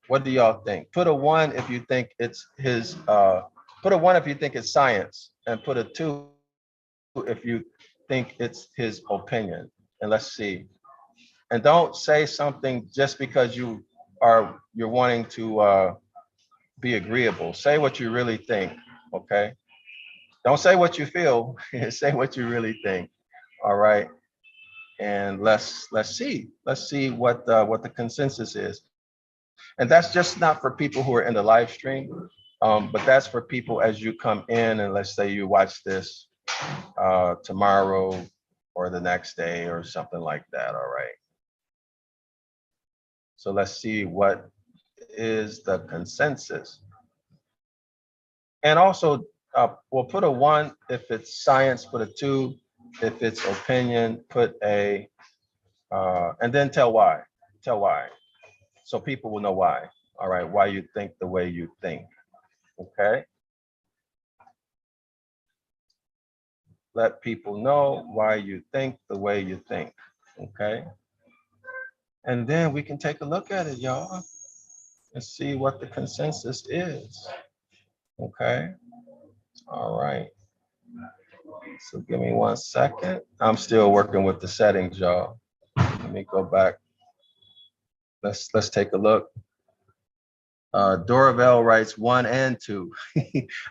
What do y'all think? Put a 1 if you think it's his, put a 1 if you think it's science, and put a 2 if you think it's his opinion. And let's see. And don't say something just because you're wanting to be agreeable. Say what you really think, okay? Don't say what you feel, say what you really think. All right. And let's see what the consensus is. And that's just not for people who are in the live stream, but that's for people as you come in and let's say you watch this tomorrow or the next day or something like that. All right. So let's see what is the consensus. And also, we'll put a 1 if it's science, put a 2 if it's opinion, put a, and then tell why. Tell why. So people will know why. All right, why you think the way you think. Okay. Let people know why you think the way you think. Okay. And then we can take a look at it, y'all, and see what the consensus is. Okay. All right. So give me 1 second. I'm still working with the settings, y'all. Let me go back. Let's take a look. Darrell-El writes 1 and 2.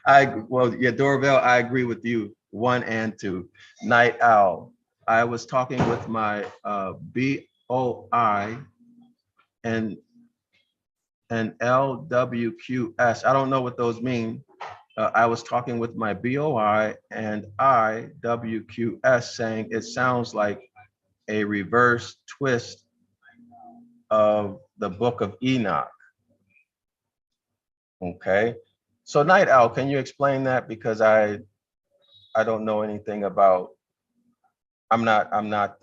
Darrell-El, I agree with you. 1 and 2. Night Owl. I was talking with my BOI and LWQS. I don't know what those mean. I was talking with my BOI and IWQS saying it sounds like a reverse twist of the book of Enoch. Okay. So Night Owl, can you explain that? Because I don't know anything about, I'm not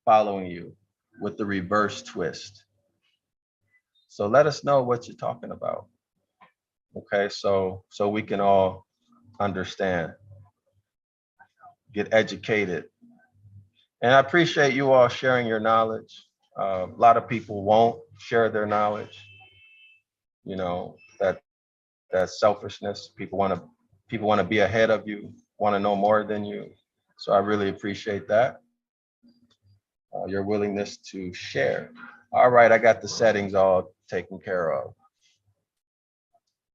following you with the reverse twist. So let us know what you're talking about. Okay, so we can all understand, get educated. And I appreciate you all sharing your knowledge. A lot of people won't share their knowledge. You know, that's selfishness. People want to be ahead of you, want to know more than you. So I really appreciate that. Your willingness to share. All right, I got the settings all taken care of.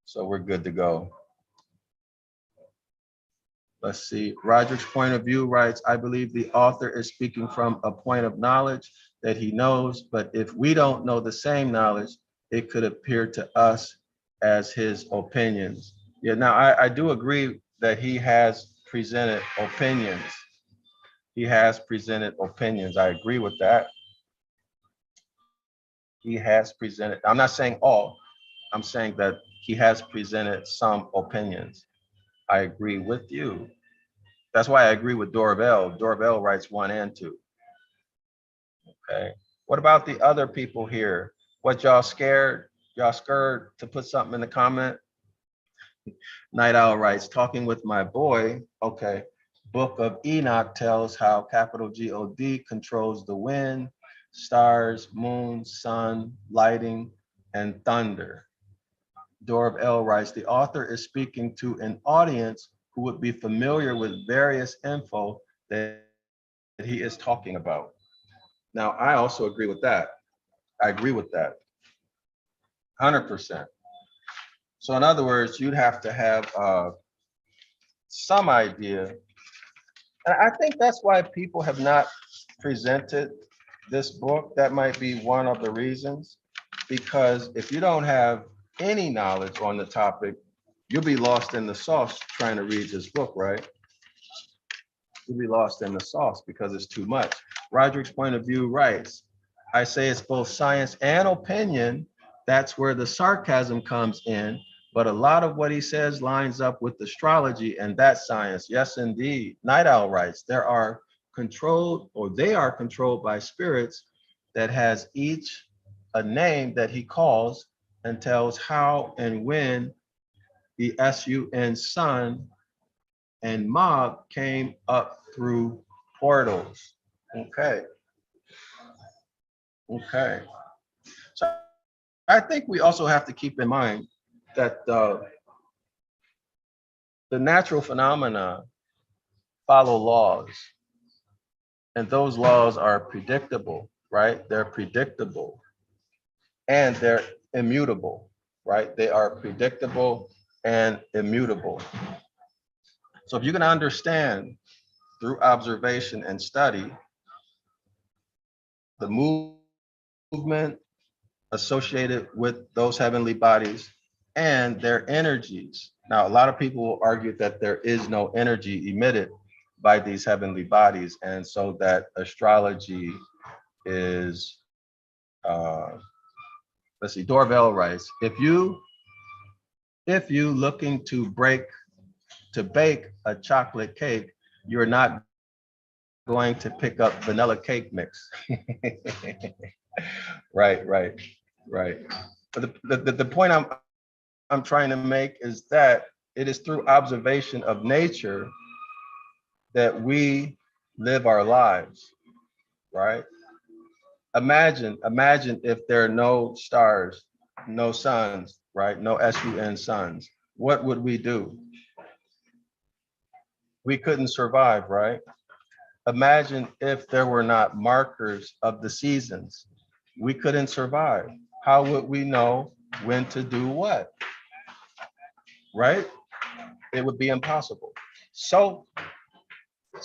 So we're good to go. Let's see. Roderick's point of view writes, I believe the author is speaking from a point of knowledge that he knows, but if we don't know the same knowledge, it could appear to us as his opinions. Yeah, now I do agree that he has presented opinions. He has presented opinions. I agree with that. He has presented, I'm not saying all, I'm saying that he has presented some opinions. I agree with you. That's why I agree with Darrell-El. Darrell-El writes 1 and 2. Okay. What about the other people here? What y'all scared? Y'all scared to put something in the comment? Night Owl writes, talking with my boy. Okay. Book of Enoch tells how capital God controls the wind, stars, moon, sun, lighting, and thunder. Darrell-El writes, the author is speaking to an audience who would be familiar with various info that he is talking about. Now, I also agree with that. I agree with that, 100%. So in other words, you'd have to have some idea. And I think that's why people have not presented this book. That might be one of the reasons, because if you don't have any knowledge on the topic, you'll be lost in the sauce trying to read this book, right? You'll be lost in the sauce because it's too much. Roderick's point of view writes, I say it's both science and opinion. That's where the sarcasm comes in. But a lot of what he says lines up with astrology and that science. Yes, indeed. Night Owl writes, they are controlled by spirits that has each a name that he calls and tells how and when the sun and mob came up through portals. Okay. Okay. So I think we also have to keep in mind that the natural phenomena follow laws, and those laws are predictable, right? They're predictable and they're immutable, right? They are predictable and immutable. So if you can understand through observation and study the movement associated with those heavenly bodies and their energies. Now, a lot of people will argue that there is no energy emitted by these heavenly bodies, and so that astrology is, let's see, Darrell-El writes, if you looking to bake a chocolate cake, you're not going to pick up vanilla cake mix. Right, right, right. But the point I'm trying to make is that it is through observation of nature that we live our lives, right? Imagine if there are no stars, no suns, right? No sun suns. What would we do? We couldn't survive, right? Imagine if there were not markers of the seasons. We couldn't survive. How would we know when to do what? Right? It would be impossible. So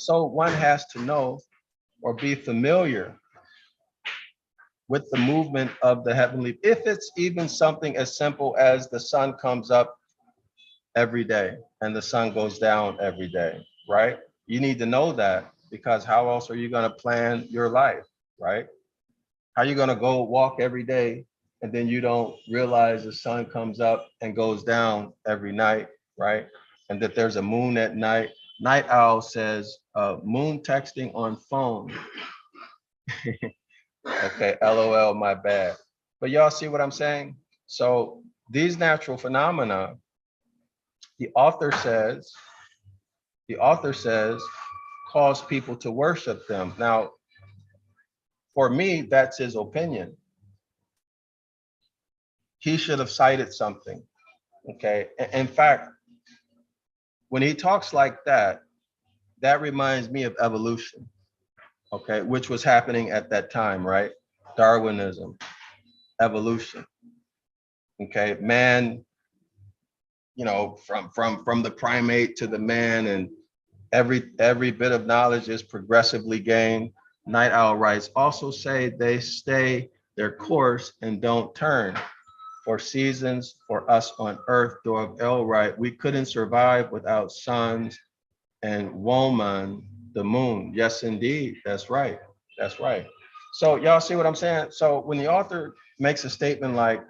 one has to know or be familiar with the movement of the heavenly, if it's even something as simple as the sun comes up every day and the sun goes down every day, right? You need to know that, because how else are you going to plan your life, right? How are you going to go walk every day and then you don't realize the sun comes up and goes down every night, right? And that there's a moon at night. Night Owl says, moon texting on phone. Okay, LOL, my bad. But y'all see what I'm saying? So these natural phenomena, the author says, cause people to worship them. Now, for me, that's his opinion. He should have cited something, okay? In fact, when he talks like that, that reminds me of evolution, okay? Which was happening at that time, right? Darwinism, evolution, okay? Man, you know, from the primate to the man, and every bit of knowledge is progressively gained. Night Owl writes, also say they stay their course and don't turn. For seasons for us on earth, Darrell-El writes, we couldn't survive without suns and woman, the moon. Yes, indeed. That's right. That's right. So y'all see what I'm saying? So when the author makes a statement like,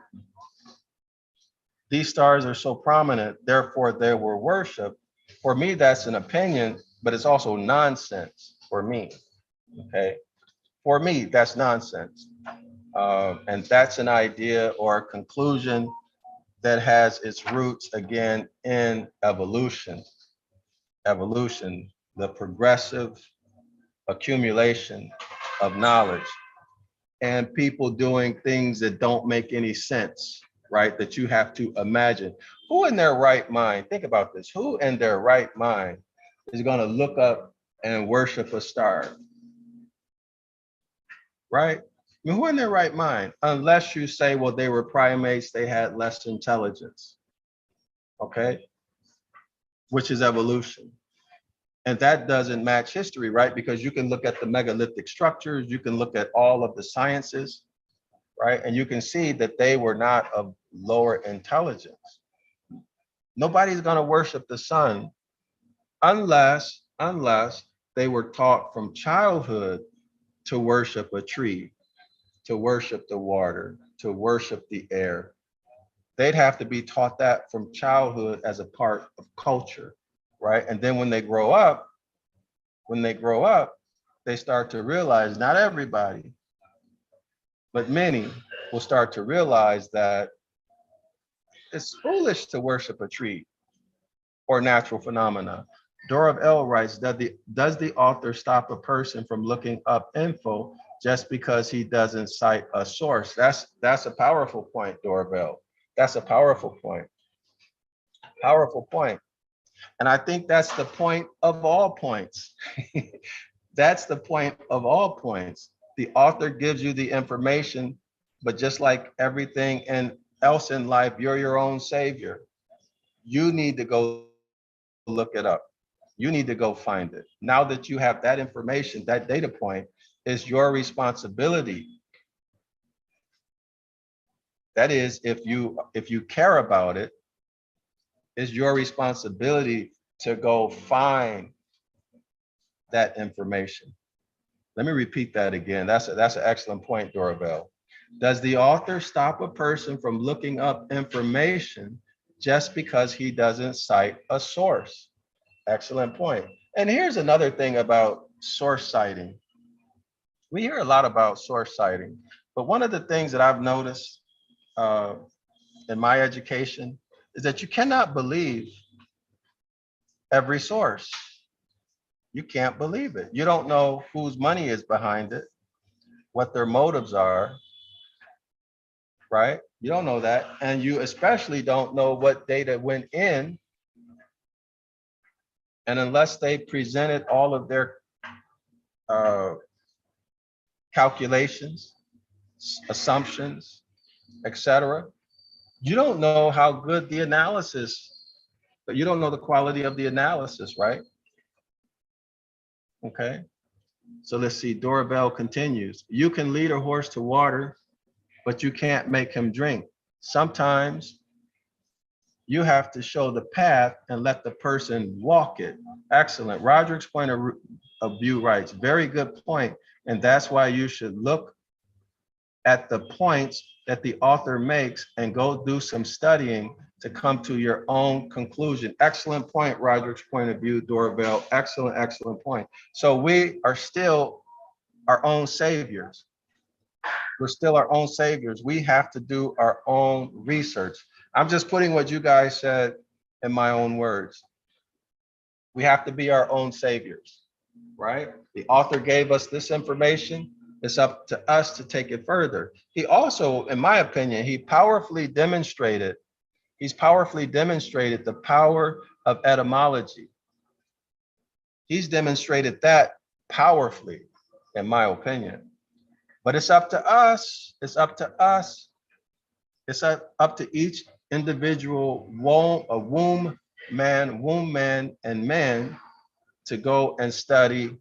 these stars are so prominent, therefore they were worshiped, for me, that's an opinion, but it's also nonsense for me, okay? For me, that's nonsense. And that's an idea or a conclusion that has its roots, again, in evolution. Evolution, the progressive accumulation of knowledge, and people doing things that don't make any sense, right? That you have to imagine. Who in their right mind, think about this, who in their right mind is going to look up and worship a star, right? I mean, who in their right mind? Unless you say, well, they were primates, they had less intelligence, okay? Which is evolution. And that doesn't match history, right? Because you can look at the megalithic structures, you can look at all of the sciences, right? And you can see that they were not of lower intelligence. Nobody's gonna worship the sun unless they were taught from childhood to worship a tree, to worship the water, to worship the air. They'd have to be taught that from childhood as a part of culture, right? And then when they grow up, they start to realize, not everybody, but many will start to realize that it's foolish to worship a tree or natural phenomena. Darrell-El writes, does the author stop a person from looking up info just because he doesn't cite a source? That's a powerful point, Darrell-El. That's a powerful point. Powerful point. And I think that's the point of all points. That's the point of all points. The author gives you the information, but just like everything else in life, you're your own savior. You need to go look it up. You need to go find it. Now that you have that information, that data point is your responsibility. That is, if you care about it, it's your responsibility to go find that information. Let me repeat that again. That's an excellent point, Darrell-El. Does the author stop a person from looking up information just because he doesn't cite a source? Excellent point. And here's another thing about source citing. We hear a lot about source citing, but one of the things that I've noticed in my education is that you cannot believe every source. You can't believe it. You don't know whose money is behind it, what their motives are, right? You don't know that. And you especially don't know what data went in. And unless they presented all of their calculations, assumptions, etc., you don't know how good the analysis, but you don't know the quality of the analysis, right? Okay. So let's see, Darrell-El continues. You can lead a horse to water, but you can't make him drink. Sometimes you have to show the path and let the person walk it. Excellent. Roderick's point of view writes, very good point. And that's why you should look at the points that the author makes and go do some studying to come to your own conclusion. Excellent point, Roderick's point of view, Darrell-El. Excellent, excellent point. So we are still our own saviors. We're still our own saviors. We have to do our own research. I'm just putting what you guys said in my own words. We have to be our own saviors, right? The author gave us this information. It's up to us to take it further. He also, in my opinion, he's powerfully demonstrated the power of etymology. He's demonstrated that powerfully, in my opinion. But it's up to us. It's up to us. It's up to each individual womb man, and man to go and study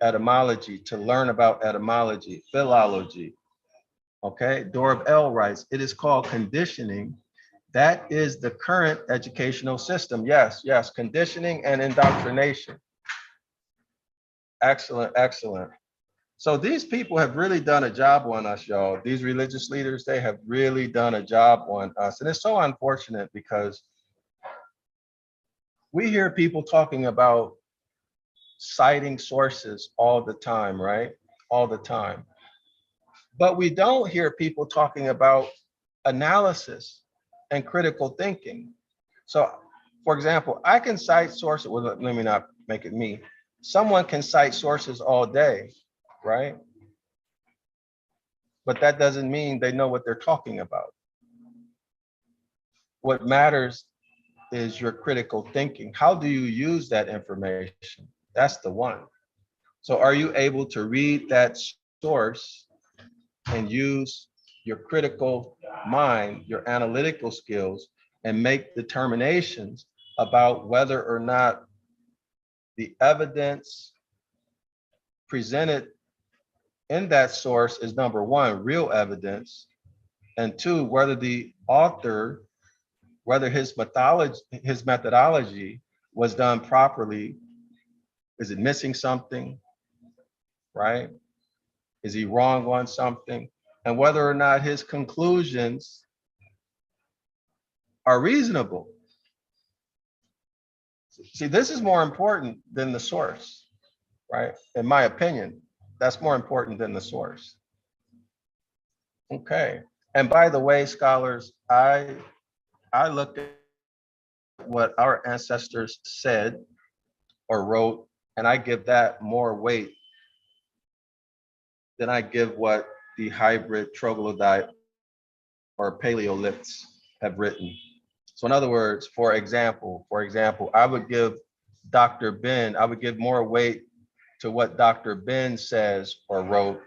etymology, to learn about etymology, philology. Okay, Darrell-El writes, it is called conditioning. That is the current educational system. Yes, yes, conditioning and indoctrination. Excellent, excellent. So these people have really done a job on us, y'all. These religious leaders, they have really done a job on us. And it's so unfortunate because we hear people talking about citing sources all the time, right? All the time. But we don't hear people talking about analysis and critical thinking. So, for example, I can cite sources, well, let me not make it me. Someone can cite sources all day, right? But that doesn't mean they know what they're talking about. What matters is your critical thinking. How do you use that information? That's the one. So are you able to read that source and use your critical mind, your analytical skills, and make determinations about whether or not the evidence presented in that source is, number one, real evidence, and two, whether the author, whether his methodology was done properly. Is it missing something, right? Is he wrong on something? And whether or not his conclusions are reasonable. See, this is more important than the source, right? In my opinion, that's more important than the source. Okay. And by the way, scholars, I looked at what our ancestors said or wrote, and I give that more weight than I give what the hybrid troglodyte or Paleoliths have written. So in other words, for example, I would give Dr. Ben, I would give more weight to what Dr. Ben says or wrote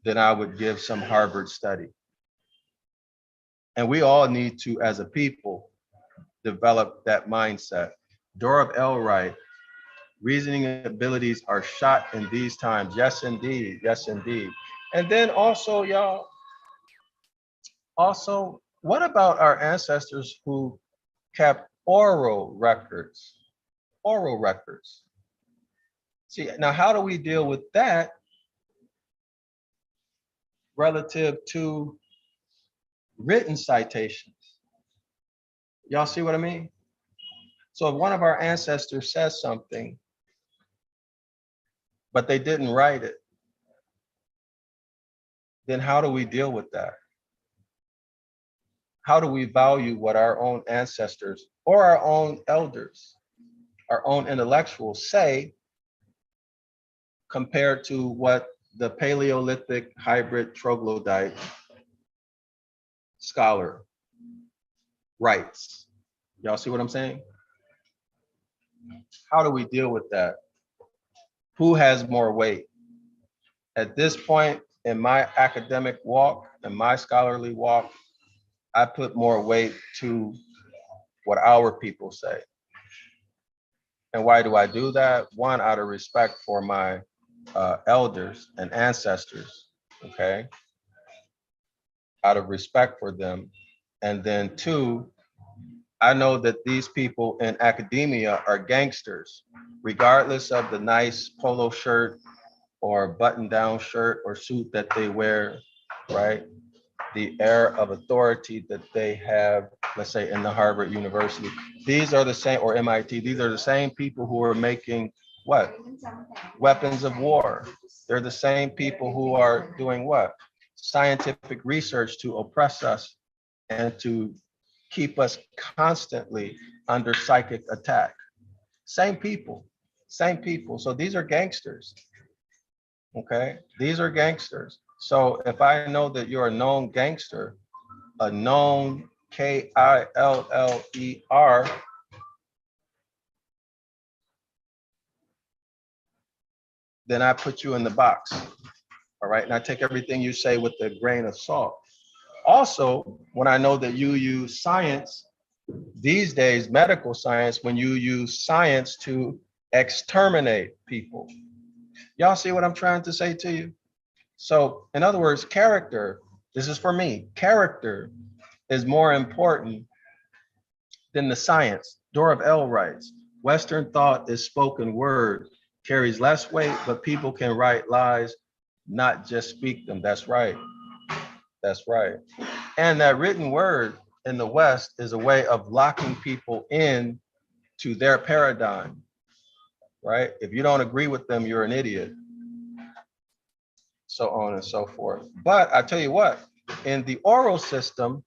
than I would give some Harvard study. And we all need to, as a people, develop that mindset. Darrell-El writes, Reasoning abilities are shot in these times. Yes, indeed. Yes, indeed. And then also, y'all, also, what about our ancestors who kept oral records? Oral records. See, now how do we deal with that relative to written citations? Y'all see what I mean? So if one of our ancestors says something, but they didn't write it, then how do we deal with that? How do we value what our own ancestors or our own elders, our own intellectuals say compared to what the Paleolithic hybrid troglodyte scholar writes? Y'all see what I'm saying? How do we deal with that? Who has more weight? At this point in my academic walk and my scholarly walk, I put more weight to what our people say. And why do I do that? One, out of respect for my elders and ancestors, okay? Out of respect for them. And then two, I know that these people in academia are gangsters, regardless of the nice polo shirt or button-down shirt or suit that they wear, right? The air of authority that they have, let's say in the Harvard University. These are the same, or MIT, these are the same people who are making what? Weapons of war. They're the same people who are doing what? Scientific research to oppress us and to keep us constantly under psychic attack. Same people, same people. So these are gangsters, okay? These are gangsters. So if I know that you're a known gangster, a known Killer, then I put you in the box, all right? And I take everything you say with a grain of salt. Also, when I know that you use science, these days, medical science, when you use science to exterminate people. Y'all see what I'm trying to say to you? So in other words, character, this is for me, character is more important than the science. Darrell-El writes, Western thought is spoken word, carries less weight, but people can write lies, not just speak them. That's right. That's right. And that written word in the West is a way of locking people in to their paradigm, right? If you don't agree with them, you're an idiot. So on and so forth. But I tell you what, in the oral system,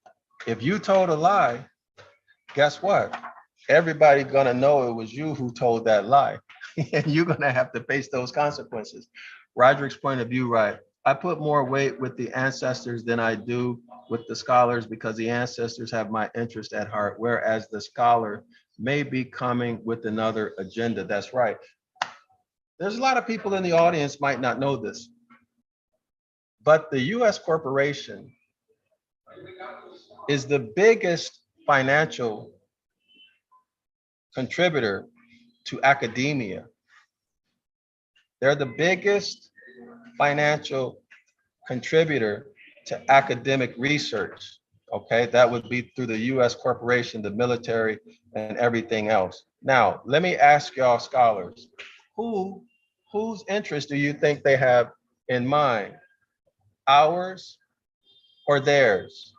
if you told a lie, guess what? Everybody gonna know it was you who told that lie. And you're gonna have to face those consequences. Roderick's point of view, right? I put more weight with the ancestors than I do with the scholars because the ancestors have my interest at heart, whereas the scholar may be coming with another agenda. That's right. There's a lot of people in the audience might not know this, but the US corporation is the biggest financial contributor to academia. They're the biggest financial contributor to academic research. Okay, that would be through the US corporation, the military, and everything else. Now, let me ask y'all scholars, whose interest do you think they have in mind? Ours or theirs?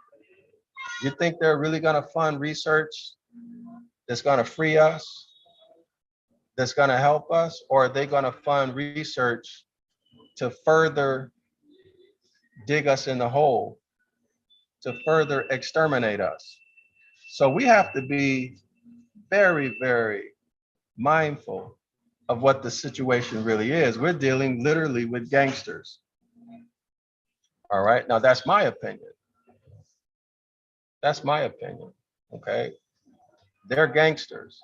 You think they're really gonna fund research that's gonna free us, that's gonna help us, or are they gonna fund research to further dig us in the hole, to further exterminate us? So we have to be very, very mindful of what the situation really is. We're dealing literally with gangsters. All right, now that's my opinion. That's my opinion, okay? They're gangsters.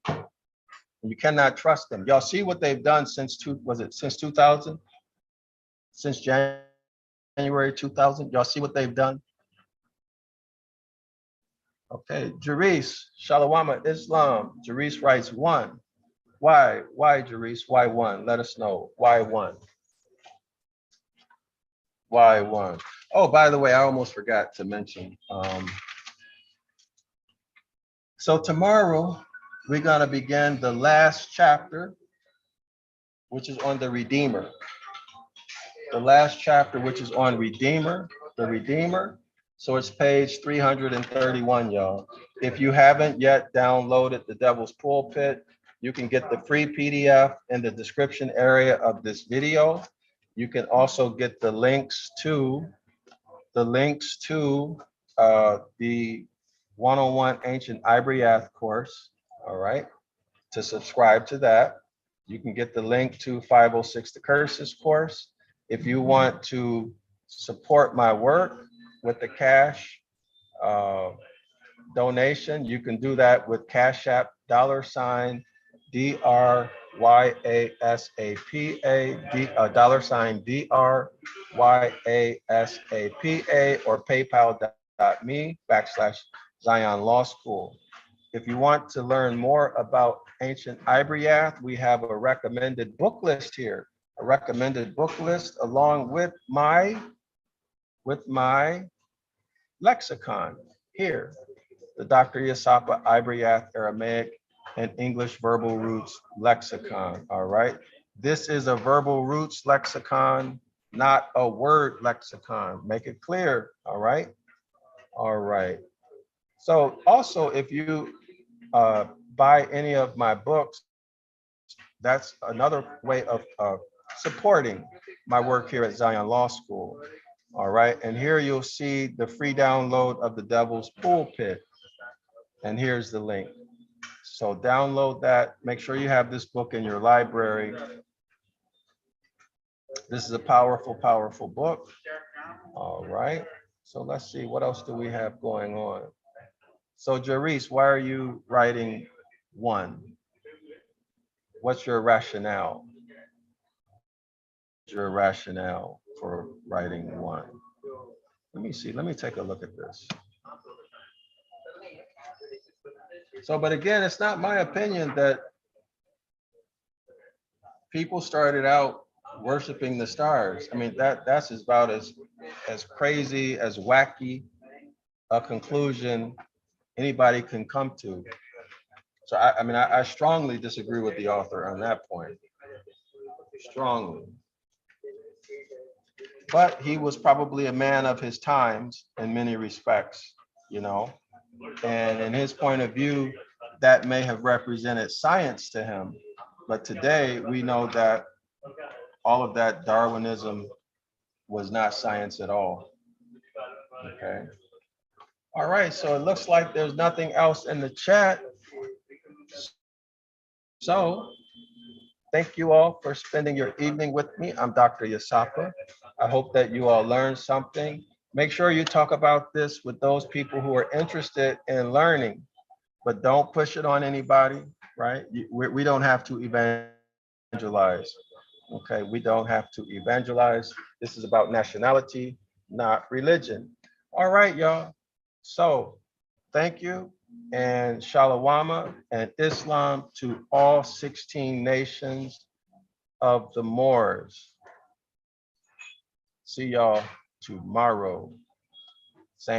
You cannot trust them. Y'all see what they've done since since 2000? Since January 2000, y'all see what they've done? Okay, Jaris, Shalawama Islam. Jaris writes 1. Why, Jerice? Why one? Let us know. Why one? Why one? Oh, by the way, I almost forgot to mention. So tomorrow, we're going to begin the last chapter, which is on the Redeemer. The last chapter, which is on Redeemer, the Redeemer. So it's page 331, y'all. If you haven't yet downloaded the Devil's Pulpit, you can get the free PDF in the description area of this video. You can also get the links to the one-on-one Ancient Ibaryath course, all right? To subscribe to that. You can get the link to 506 The Curses course. If you want to support my work with the cash donation, you can do that with Cash App $DRYASAPA, $DRYASAPA, or PayPal.me/Zion Law School. If you want to learn more about Ancient Ibaryath, we have a recommended book list here, a recommended book list along with my lexicon here, the Dr. Dryasapa Ibaryath Aramaic and English Verbal Roots Lexicon, all right? This is a verbal roots lexicon, not a word lexicon. Make it clear, all right? All right. So also, if you buy any of my books, that's another way of supporting my work here at Zion Law School. All right, and here you'll see the free download of the Devil's Pulpit. And here's the link. So download that. Make sure you have this book in your library. This is a powerful, powerful book. All right. So let's see, what else do we have going on? So Jerice, why are you writing one? What's your rationale? Your rationale for writing one? Let me see. Let me take a look at this. So, but again, it's not my opinion that people started out worshiping the stars. I mean, that's about as crazy, as wacky a conclusion anybody can come to. So I mean, I strongly disagree with the author on that point. Strongly. But he was probably a man of his times in many respects, you know. And in his point of view, that may have represented science to him. But today we know that all of that Darwinism was not science at all. Okay. All right, so it looks like there's nothing else in the chat. So thank you all for spending your evening with me. I'm Dr. Dryasapa. I hope that you all learned something. Make sure you talk about this with those people who are interested in learning, but don't push it on anybody, right? We don't have to evangelize. Okay, we don't have to evangelize. This is about nationality, not religion. All right, y'all. So thank you, and Shalawama and Islam to all 16 nations of the Moors. See y'all tomorrow. Same